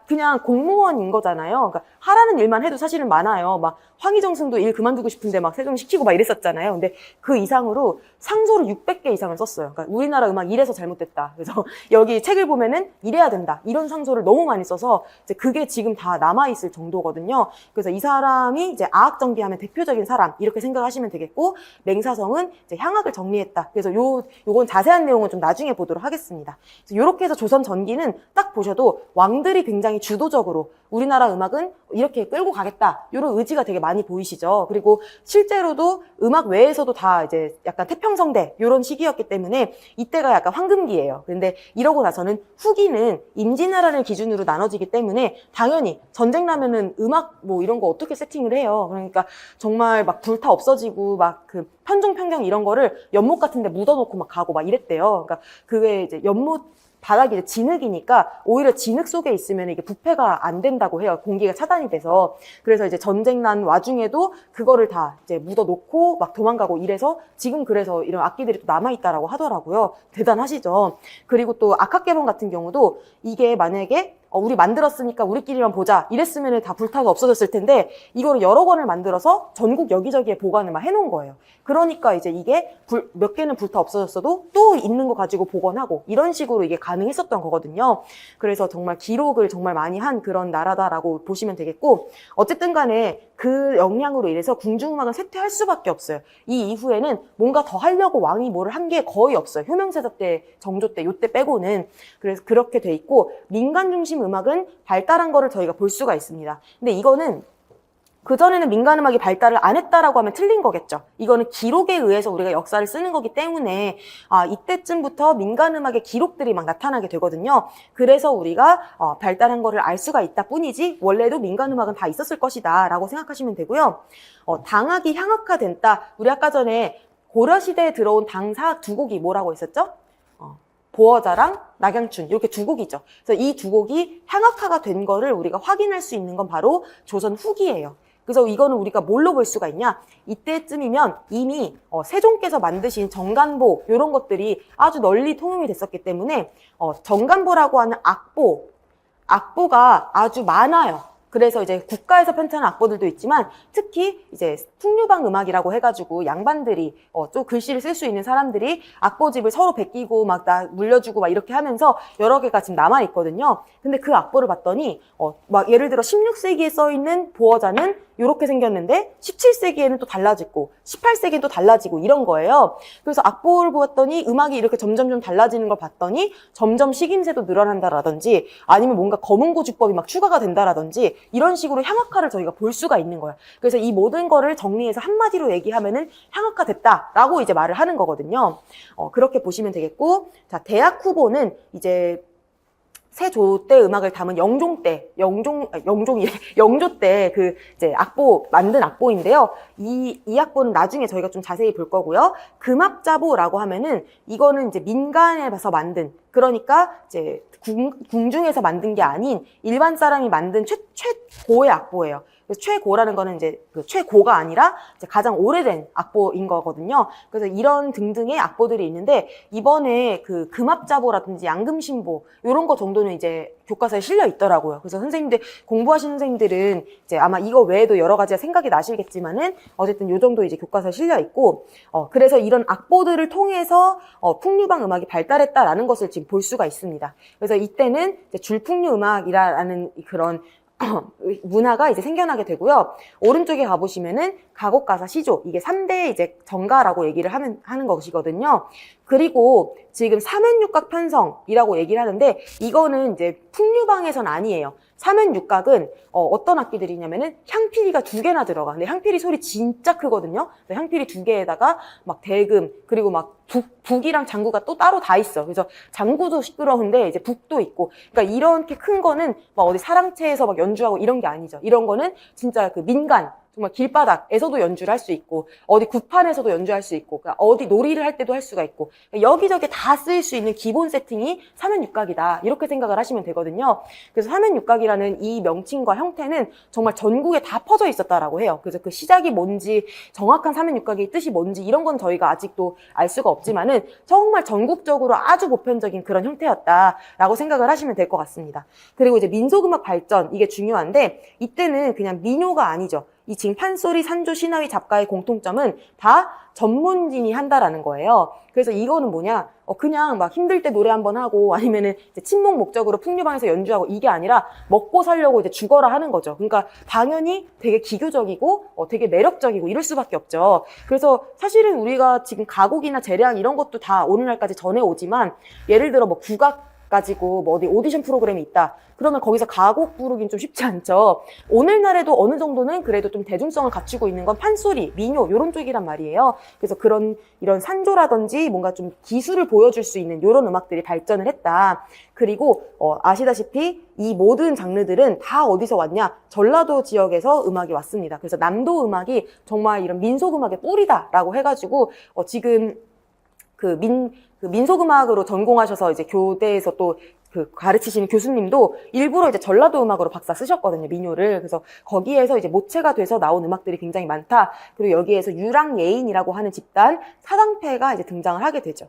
그냥 공무원인 거잖아요. 그러니까 하라는 일만 해도 사실은 많아요. 막 황희정승도 일 그만두고 싶은데 막 세종시키고 막 이랬었잖아요. 근데 그 이상으로 상소를 600개 이상을 썼어요. 그러니까 우리나라 음악 이래서 잘못됐다. 그래서 여기 책을 보면은 이래야 된다. 이런 상소를 너무 많이 써서 이제 그게 지금 다 남아있을 정도거든요. 그래서 이 사람이 이제 아악 정비하면 대표적인 사람 이렇게 생각하시면 되겠고 맹사성은 이제 향악을 정리했다. 그래서 요건 자세한 내용은 좀 나중에 보도록 하겠습니다. 그래서 이렇게 해서 조선 전기는 딱 보셔도 왕들이 굉장히 주도적으로 우리나라 음악은 이렇게 끌고 가겠다. 이런 의지가 되게 많이 보이시죠. 그리고 실제로도 음악 외에서도 다 이제 약간 태평성대 이런 시기였기 때문에 이때가 약간 황금기예요. 근데 이러고 나서는 후기는 임진왜란을 기준으로 나눠지기 때문에 당연히 전쟁 나면은 음악 뭐 이런 거 어떻게 세팅을 해요. 그러니까 정말 막 불타 없어지고 막 그 편종 편경 이런 거를 연못 같은 데 묻어놓고 막 가고 막 이랬대요. 그러니까 그게 이제 연못 바닥이 이제 진흙이니까 오히려 진흙 속에 있으면 이게 부패가 안 된다고 해요. 공기가 차단이 돼서. 그래서 이제 전쟁 난 와중에도 그거를 다 이제 묻어놓고 막 도망가고 이래서 지금 그래서 이런 악기들이 또 남아있다라고 하더라고요. 대단하시죠. 그리고 또 악학개봉 같은 경우도 이게 만약에 우리 만들었으니까 우리끼리만 보자 이랬으면 다 불타서 없어졌을 텐데 이거를 여러 권을 만들어서 전국 여기저기에 보관을 막 해놓은 거예요. 그러니까 이제 이게 몇 개는 불타 없어졌어도 또 있는 거 가지고 복원하고 이런 식으로 이게 가능했었던 거거든요. 그래서 정말 기록을 정말 많이 한 그런 나라다라고 보시면 되겠고 어쨌든 간에 그 영향으로 인해서 궁중음악은 쇠퇴할 수밖에 없어요. 이 이후에는 뭔가 더 하려고 왕이 뭐를 한 게 거의 없어요. 효명세자 때, 정조 때, 요때 빼고는. 그래서 그렇게 돼 있고 민간 중심 음악은 발달한 거를 저희가 볼 수가 있습니다. 근데 이거는 그전에는 민간음악이 발달을 안 했다라고 하면 틀린 거겠죠. 이거는 기록에 의해서 우리가 역사를 쓰는 거기 때문에 이때쯤부터 민간음악의 기록들이 막 나타나게 되거든요. 그래서 우리가 발달한 거를 알 수가 있다 뿐이지 원래도 민간음악은 다 있었을 것이다 라고 생각하시면 되고요. 당악이 향악화된다. 우리 아까 전에 고려시대에 들어온 당사악 두 곡이 뭐라고 했었죠? 보어자랑 낙양춘 이렇게 두 곡이죠. 그래서 이 두 곡이 향악화가 된 거를 우리가 확인할 수 있는 건 바로 조선 후기예요. 그래서 이거는 우리가 뭘로 볼 수가 있냐? 이때쯤이면 이미 세종께서 만드신 정간보 이런 것들이 아주 널리 통용이 됐었기 때문에 정간보라고 하는 악보가 아주 많아요. 그래서 이제 국가에서 편찬한 악보들도 있지만 특히 이제 풍류방 음악이라고 해가지고 양반들이 좀 글씨를 쓸 수 있는 사람들이 악보집을 서로 베끼고 막 물려주고 막 이렇게 하면서 여러 개가 지금 남아 있거든요. 근데 그 악보를 봤더니 막 예를 들어 16세기에 써 있는 보어자는 이렇게 생겼는데 17세기에는 또 달라지고 18세기엔 또 달라지고 이런 거예요. 그래서 악보를 보았더니 음악이 이렇게 점점 좀 달라지는 걸 봤더니 점점 식임새도 늘어난다라든지 아니면 뭔가 검은고주법이 막 추가가 된다라든지 이런 식으로 향악화를 저희가 볼 수가 있는 거예요. 그래서 이 모든 거를 정리해서 한마디로 얘기하면은 향악화 됐다라고 이제 말을 하는 거거든요. 그렇게 보시면 되겠고, 자, 대학 후보는 이제 세조 때 음악을 담은 영조 때 그 이제 만든 악보인데요. 이 악보는 나중에 저희가 좀 자세히 볼 거고요. 금합자보라고 하면은 이거는 이제 민간에서 만든, 그러니까 이제 궁중에서 만든 게 아닌 일반 사람이 만든 최고의 악보예요. 그래서 최고라는 거는 이제 그 최고가 아니라 이제 가장 오래된 악보인 거거든요. 그래서 이런 등등의 악보들이 있는데 이번에 그 금합자보라든지 양금신보 이런 거 정도는 이제 교과서에 실려 있더라고요. 그래서 선생님들 공부하시는 선생님들은 이제 아마 이거 외에도 여러 가지가 생각이 나시겠지만은 어쨌든 요 정도 이제 교과서에 실려 있고 그래서 이런 악보들을 통해서 풍류방 음악이 발달했다라는 것을 지금 볼 수가 있습니다. 그래서 이때는 이제 줄풍류 음악이라는 그런 문화가 이제 생겨나게 되고요. 오른쪽에 가보시면은 가곡, 가사, 시조 이게 3대 이제 정가라고 얘기를 하는 것이거든요. 그리고 지금 삼연육각 편성이라고 얘기를 하는데 이거는 이제 풍류방에선 아니에요. 삼연육각은 어떤 악기들이냐면은 향피리가 2개나 들어가. 근데 향피리 소리 진짜 크거든요. 향피리 2개에다가 막 대금 그리고 막 북이랑 장구가 또 따로 다 있어. 그래서 장구도 시끄러운데 이제 북도 있고. 그러니까 이렇게 큰 거는 막 어디 사랑채에서 막 연주하고 이런 게 아니죠. 이런 거는 진짜 그 민간 정말 길바닥에서도 연주를 할 수 있고 어디 구판에서도 연주할 수 있고 그러니까 어디 놀이를 할 때도 할 수가 있고 여기저기 다 쓰일 수 있는 기본 세팅이 삼연육각이다 이렇게 생각을 하시면 되거든요. 그래서 삼연육각이라는 이 명칭과 형태는 정말 전국에 다 퍼져 있었다라고 해요. 그래서 그 시작이 뭔지 정확한 삼연육각의 뜻이 뭔지 이런 건 저희가 아직도 알 수가 없지만은 정말 전국적으로 아주 보편적인 그런 형태였다라고 생각을 하시면 될 것 같습니다. 그리고 이제 민속음악 발전 이게 중요한데 이때는 그냥 민요가 아니죠. 이 지금 판소리, 산조, 시나위, 잡가의 공통점은 다 전문진이 한다라는 거예요. 그래서 이거는 뭐냐? 그냥 막 힘들 때 노래 한번 하고 아니면은 이제 친목 목적으로 풍류방에서 연주하고 이게 아니라 먹고 살려고 이제 죽어라 하는 거죠. 그러니까 당연히 되게 기교적이고 되게 매력적이고 이럴 수밖에 없죠. 그래서 사실은 우리가 지금 가곡이나 재량 이런 것도 다 오늘날까지 전해오지만 예를 들어 뭐 국악 가지고 뭐 어디 오디션 프로그램이 있다. 그러면 거기서 가곡 부르긴 좀 쉽지 않죠. 오늘날에도 어느 정도는 그래도 좀 대중성을 갖추고 있는 건 판소리, 민요 이런 쪽이란 말이에요. 그래서 이런 산조라든지 뭔가 좀 기술을 보여줄 수 있는 이런 음악들이 발전을 했다. 그리고 아시다시피 이 모든 장르들은 다 어디서 왔냐? 전라도 지역에서 음악이 왔습니다. 그래서 남도 음악이 정말 이런 민속 음악의 뿌리다라고 해가지고 지금 민속음악으로 전공하셔서 이제 교대에서 또 가르치시는 교수님도 일부러 이제 전라도 음악으로 박사 쓰셨거든요, 민요를. 그래서 거기에서 이제 모체가 돼서 나온 음악들이 굉장히 많다. 그리고 여기에서 유랑예인이라고 하는 집단 사당패가 이제 등장을 하게 되죠.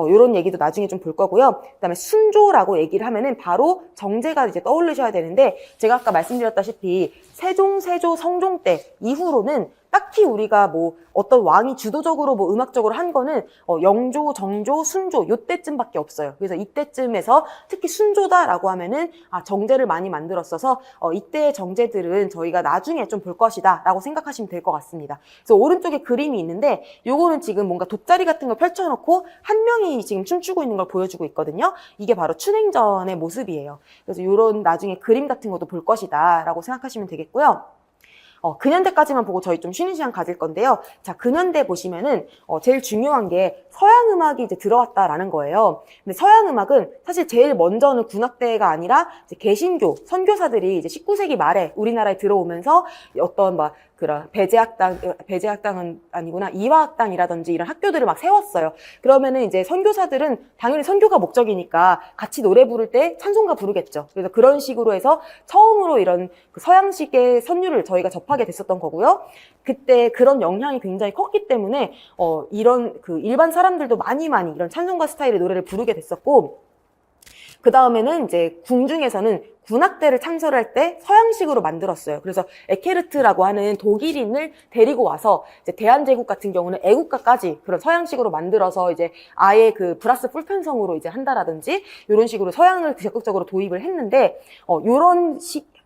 이런 얘기도 나중에 좀 볼 거고요. 그다음에 순조라고 얘기를 하면은 바로 정제가 이제 떠올리셔야 되는데 제가 아까 말씀드렸다시피 세종, 성종 때 이후로는 딱히 우리가 뭐 어떤 왕이 주도적으로 뭐 음악적으로 한 거는 영조, 정조, 순조 요때쯤밖에 없어요. 그래서 이때쯤에서 특히 순조다라고 하면은 정제를 많이 만들었어서 이때의 정제들은 저희가 나중에 좀 볼 것이다 라고 생각하시면 될 것 같습니다. 그래서 오른쪽에 그림이 있는데 요거는 지금 뭔가 돗자리 같은 걸 펼쳐놓고 한 명이 지금 춤추고 있는 걸 보여주고 있거든요. 이게 바로 춘행전의 모습이에요. 그래서 요런 나중에 그림 같은 것도 볼 것이다 라고 생각하시면 되겠고요. 근현대까지만 보고 저희 좀 쉬는 시간 가질 건데요. 자, 근현대 보시면은 제일 중요한 게 서양 음악이 이제 들어왔다라는 거예요. 근데 서양 음악은 사실 제일 먼저는 군악대가 아니라 이제 개신교 선교사들이 이제 19세기 말에 우리나라에 들어오면서 어떤 막 그런 배제학당은 아니구나, 이화학당이라든지 이런 학교들을 막 세웠어요. 그러면은 이제 선교사들은 당연히 선교가 목적이니까 같이 노래 부를 때 찬송가 부르겠죠. 그래서 그런 식으로 해서 처음으로 이런 그 서양식의 선율을 저희가 접하게 됐었던 거고요. 그때 그런 영향이 굉장히 컸기 때문에 이런 그 일반 사람들도 많이 이런 찬송가 스타일의 노래를 부르게 됐었고, 그 다음에는 이제 궁중에서는 군악대를 창설할 때 서양식으로 만들었어요. 그래서 에케르트라고 하는 독일인을 데리고 와서 이제 대한제국 같은 경우는 애국가까지 그런 서양식으로 만들어서 이제 아예 그 브라스 풀편성으로 이제 한다라든지 이런 식으로 서양을 적극적으로 도입을 했는데 요런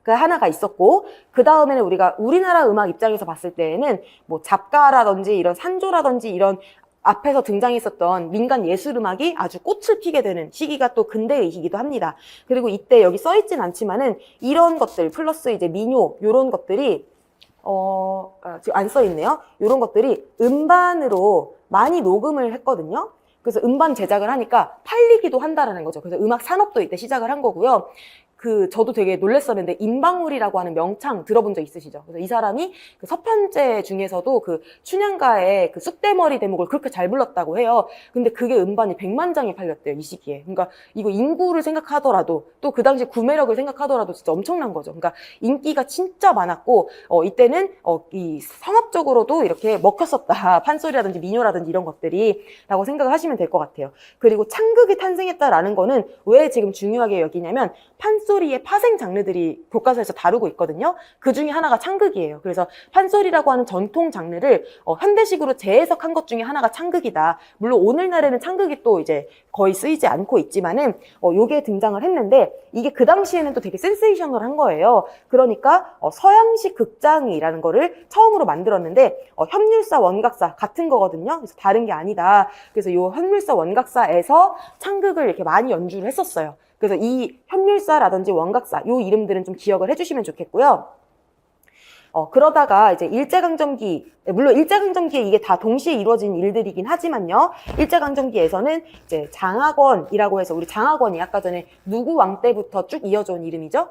그 하나가 있었고, 그 다음에는 우리가 우리나라 음악 입장에서 봤을 때에는 뭐 잡가라든지 이런 산조라든지 이런 앞에서 등장했었던 민간 예술음악이 아주 꽃을 피게 되는 시기가 또 근대이기도 합니다. 그리고 이때 여기 써있진 않지만은 이런 것들 플러스 이제 민요 요런 것들이 지금 안 써있네요. 요런 것들이 음반으로 많이 녹음을 했거든요. 그래서 음반 제작을 하니까 팔리기도 한다라는 거죠. 그래서 음악 산업도 이때 시작을 한 거고요. 저도 되게 놀랬었는데, 임방울이라고 하는 명창 들어본 적 있으시죠? 그래서 이 사람이 그 서편제 중에서도 그 춘향가의 그 쑥대머리 대목을 그렇게 잘 불렀다고 해요. 근데 그게 음반이 100만 장이 팔렸대요, 이 시기에. 그러니까 이거 인구를 생각하더라도, 또 그 당시 구매력을 생각하더라도 진짜 엄청난 거죠. 그러니까 인기가 진짜 많았고, 이때는 이 상업적으로도 이렇게 먹혔었다. 판소리라든지 민요라든지 이런 것들이 라고 생각을 하시면 될 것 같아요. 그리고 창극이 탄생했다라는 거는 왜 지금 중요하게 여기냐면, 판소리의 파생 장르들이 교과서에서 다루고 있거든요. 그 중에 하나가 창극이에요. 그래서 판소리라고 하는 전통 장르를 현대식으로 재해석한 것 중에 하나가 창극이다. 물론 오늘날에는 창극이 또 이제 거의 쓰이지 않고 있지만은 요게 등장을 했는데, 이게 그 당시에는 또 되게 센세이셔널한 거예요. 그러니까 서양식 극장이라는 거를 처음으로 만들었는데, 협률사 원각사 같은 거거든요. 그래서 다른 게 아니다. 그래서 요 협률사 원각사에서 창극을 이렇게 많이 연주를 했었어요. 그래서 이 협률사라든지 원각사 요 이름들은 좀 기억을 해주시면 좋겠고요. 그러다가 이제 일제강점기, 물론 일제강점기에 이게 다 동시에 이루어진 일들이긴 하지만요. 일제강점기에서는 이제 장학원이라고 해서, 우리 장학원이 아까 전에 누구 왕 때부터 쭉 이어져 온 이름이죠.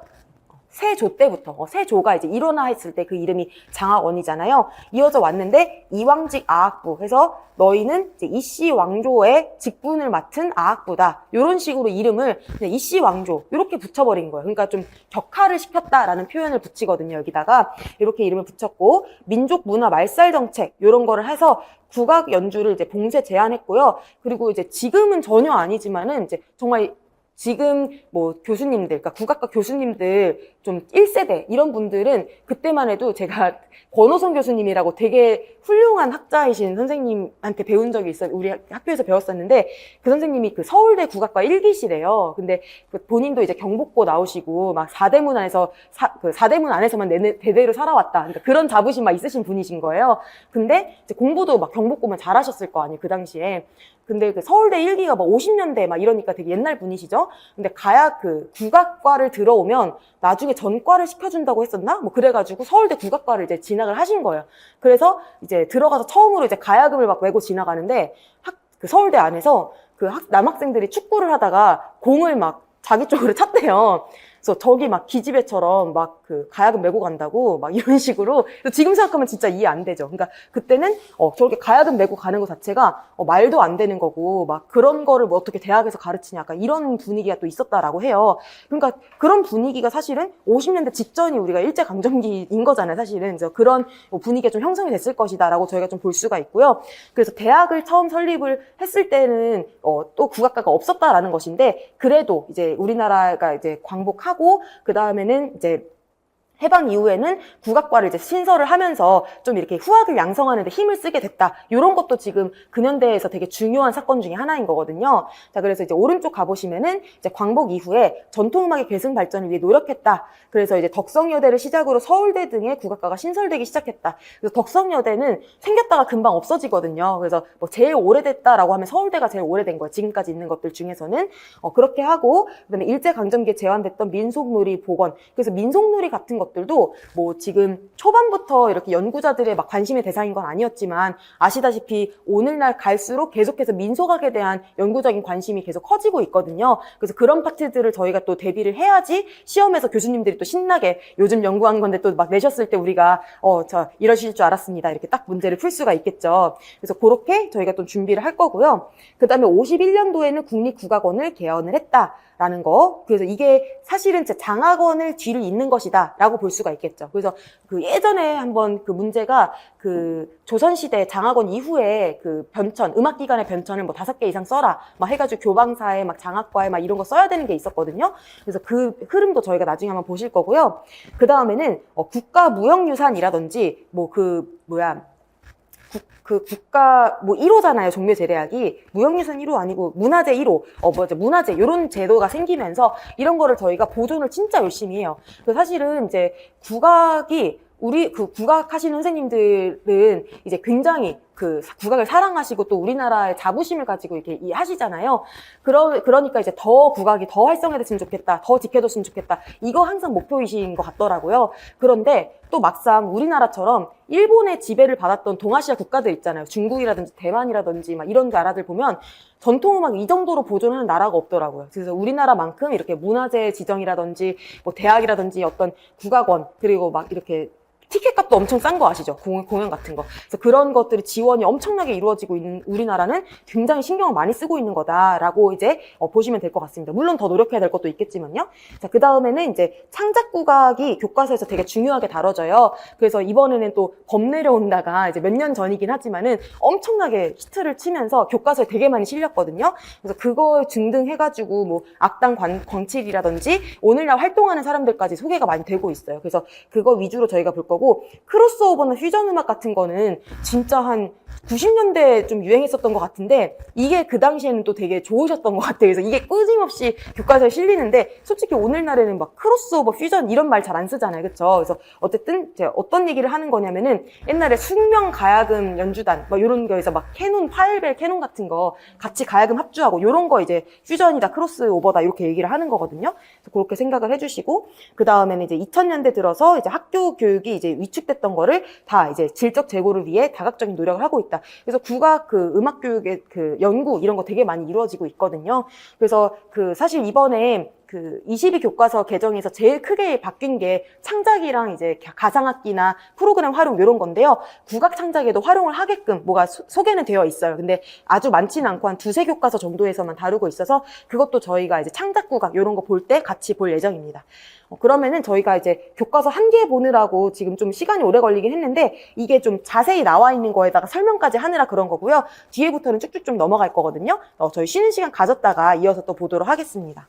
세조 때부터, 세조가 이제 일원화했을 때 그 이름이 장학원이잖아요. 이어져 왔는데, 이왕직 아학부 해서 너희는 이제 이씨 왕조의 직분을 맡은 아학부다. 이런 식으로 이름을 그냥 이씨 왕조 이렇게 붙여버린 거예요. 그러니까 좀 격하를 시켰다라는 표현을 붙이거든요. 여기다가 이렇게 이름을 붙였고, 민족 문화 말살 정책 이런 거를 해서 국악 연주를 이제 봉쇄 제한했고요. 그리고 이제 지금은 전혀 아니지만은 이제 정말 지금 뭐 교수님들, 그러니까 국악과 교수님들 좀 1세대 이런 분들은 그때만 해도 제가 권호성 교수님이라고 되게 훌륭한 학자이신 선생님한테 배운 적이 있어요. 우리 학교에서 배웠었는데, 그 선생님이 그 서울대 국악과 1기시래요. 근데 그 본인도 이제 경복고 나오시고 막 4대문 안에서 그 4대문 안에서만 대대로 살아왔다. 그러니까 그런 자부심 막 있으신 분이신 거예요. 근데 이제 공부도 막 경복고면 잘하셨을 거 아니에요, 그 당시에. 근데 그 서울대 1기가 막 50년대 막 이러니까 되게 옛날 분이시죠? 근데 그 국악과를 들어오면 나중에 전과를 시켜준다고 했었나? 뭐 그래가지고 서울대 국악과를 이제 진학을 하신 거예요. 그래서 이제 들어가서 처음으로 이제 가야금을 막 메고 지나가는데, 그 서울대 안에서 그 남학생들이 축구를 하다가 공을 막 자기 쪽으로 찼대요. 그래서 저기 막 기집애처럼 막 그 가야금 메고 간다고 막 이런 식으로. 지금 생각하면 진짜 이해 안 되죠. 그러니까 그때는 저렇게 가야금 메고 가는 것 자체가 말도 안 되는 거고, 막 그런 거를 뭐 어떻게 대학에서 가르치냐, 약간 이런 분위기가 또 있었다라고 해요. 그러니까 그런 분위기가 사실은 50년대 직전이 우리가 일제강점기인 거잖아요, 사실은. 그래서 그런 분위기가 좀 형성이 됐을 것이다라고 저희가 좀 볼 수가 있고요. 그래서 대학을 처음 설립을 했을 때는 또 국악과가 없었다라는 것인데, 그래도 이제 우리나라가 이제 광복하고 그 다음에는 이제 해방 이후에는 국악과를 이제 신설을 하면서 좀 이렇게 후학을 양성하는 데 힘을 쓰게 됐다. 이런 것도 지금 근현대에서 되게 중요한 사건 중에 하나인 거거든요. 자, 그래서 이제 오른쪽 가보시면은 이제 광복 이후에 전통음악의 계승 발전을 위해 노력했다. 그래서 이제 덕성여대를 시작으로 서울대 등의 국악과가 신설되기 시작했다. 그래서 덕성여대는 생겼다가 금방 없어지거든요. 그래서 뭐 제일 오래됐다라고 하면 서울대가 제일 오래된 거예요. 지금까지 있는 것들 중에서는. 그렇게 하고, 그다음에 일제강점기에 제한됐던 민속놀이 복원. 그래서 민속놀이 같은 것 것들도 뭐 지금 초반부터 이렇게 연구자들의 막 관심의 대상인 건 아니었지만 아시다시피 오늘날 갈수록 계속해서 민속학에 대한 연구적인 관심이 계속 커지고 있거든요. 그래서 그런 파트들을 저희가 또 대비를 해야지 시험에서 교수님들이 또 신나게 요즘 연구한 건데 또 막 내셨을 때 우리가 저 이러실 줄 알았습니다. 이렇게 딱 문제를 풀 수가 있겠죠. 그래서 그렇게 저희가 또 준비를 할 거고요. 그 다음에 51년도에는 국립국악원을 개원을 했다라는 거. 그래서 이게 사실은 제 장학원을 뒤를 잇는 것이다 라고 볼 수가 있겠죠. 그래서 그 예전에 한번 그 문제가 그 조선시대 장학원 이후에 그 변천, 음악기관의 변천을 뭐 5개 이상 써라 막 해가지고 교방사에 막 장학과에 막 이런 거 써야 되는 게 있었거든요. 그래서 그 흐름도 저희가 나중에 한번 보실 거고요. 그 다음에는 국가무형유산이라든지 뭐 국가, 1호잖아요, 종묘제례학이. 무형유산 1호 아니고, 문화재 1호. 문화재, 요런 제도가 생기면서, 이런 거를 저희가 보존을 진짜 열심히 해요. 사실은 이제, 국악 하시는 선생님들은 이제 굉장히 국악을 사랑하시고 또 우리나라의 자부심을 가지고 이렇게 하시잖아요. 그러니까 이제 더 국악이 더 활성화됐으면 좋겠다. 더 지켜줬으면 좋겠다. 이거 항상 목표이신 것 같더라고요. 그런데 또 막상 우리나라처럼 일본의 지배를 받았던 동아시아 국가들 있잖아요. 중국이라든지 대만이라든지 막 이런 나라들 보면 전통음악 이 정도로 보존하는 나라가 없더라고요. 그래서 우리나라만큼 이렇게 문화재 지정이라든지 뭐 대학이라든지 어떤 국악원 그리고 막 이렇게 티켓 값도 엄청 싼 거 아시죠? 공연 같은 거. 그래서 그런 것들이 지원이 엄청나게 이루어지고 있는 우리나라는 굉장히 신경을 많이 쓰고 있는 거다라고 이제 보시면 될 것 같습니다. 물론 더 노력해야 될 것도 있겠지만요. 자, 그 다음에는 이제 창작국악이 교과서에서 되게 중요하게 다뤄져요. 그래서 이번에는 또 범 내려온다가 이제 몇 년 전이긴 하지만은 엄청나게 히트를 치면서 교과서에 되게 많이 실렸거든요. 그래서 그거 증등해가지고 뭐 악단 광칠이라든지 오늘날 활동하는 사람들까지 소개가 많이 되고 있어요. 그래서 그거 위주로 저희가 볼 거고 크로스오버나 퓨전 음악 같은 거는 진짜 한 90년대에 좀 유행했었던 것 같은데 이게 그 당시에는 또 되게 좋으셨던 것 같아요. 그래서 이게 끊임없이 교과서에 실리는데 솔직히 오늘날에는 막 크로스오버, 퓨전 이런 말 잘 안 쓰잖아요. 그렇죠? 그래서 어쨌든 제가 어떤 얘기를 하는 거냐면은 옛날에 숙명 가야금 연주단 막 이런 거에서 막 캐논, 파일벨 캐논 같은 거 같이 가야금 합주하고 이런 거 이제 퓨전이다, 크로스오버다 이렇게 얘기를 하는 거거든요. 그래서 그렇게 생각을 해주시고 그 다음에는 이제 2000년대 들어서 이제 학교 교육이 이제 위축됐던 거를 다 이제 질적 제고를 위해 다각적인 노력을 하고 있다. 그래서 국악 음악 교육의 연구 이런 거 되게 많이 이루어지고 있거든요. 그래서 사실 이번에 22 교과서 개정에서 제일 크게 바뀐 게 창작이랑 이제 가상악기나 프로그램 활용 이런 건데요. 국악 창작에도 활용을 하게끔 뭐가 소개는 되어 있어요. 근데 아주 많지는 않고 한 2-3 교과서 정도에서만 다루고 있어서 그것도 저희가 이제 창작 국악 이런 거 볼 때 같이 볼 예정입니다. 그러면은 저희가 이제 교과서 한 개 보느라고 지금 좀 시간이 오래 걸리긴 했는데 이게 좀 자세히 나와 있는 거에다가 설명까지 하느라 그런 거고요. 뒤에부터는 쭉쭉 좀 넘어갈 거거든요. 저희 쉬는 시간 가졌다가 이어서 또 보도록 하겠습니다.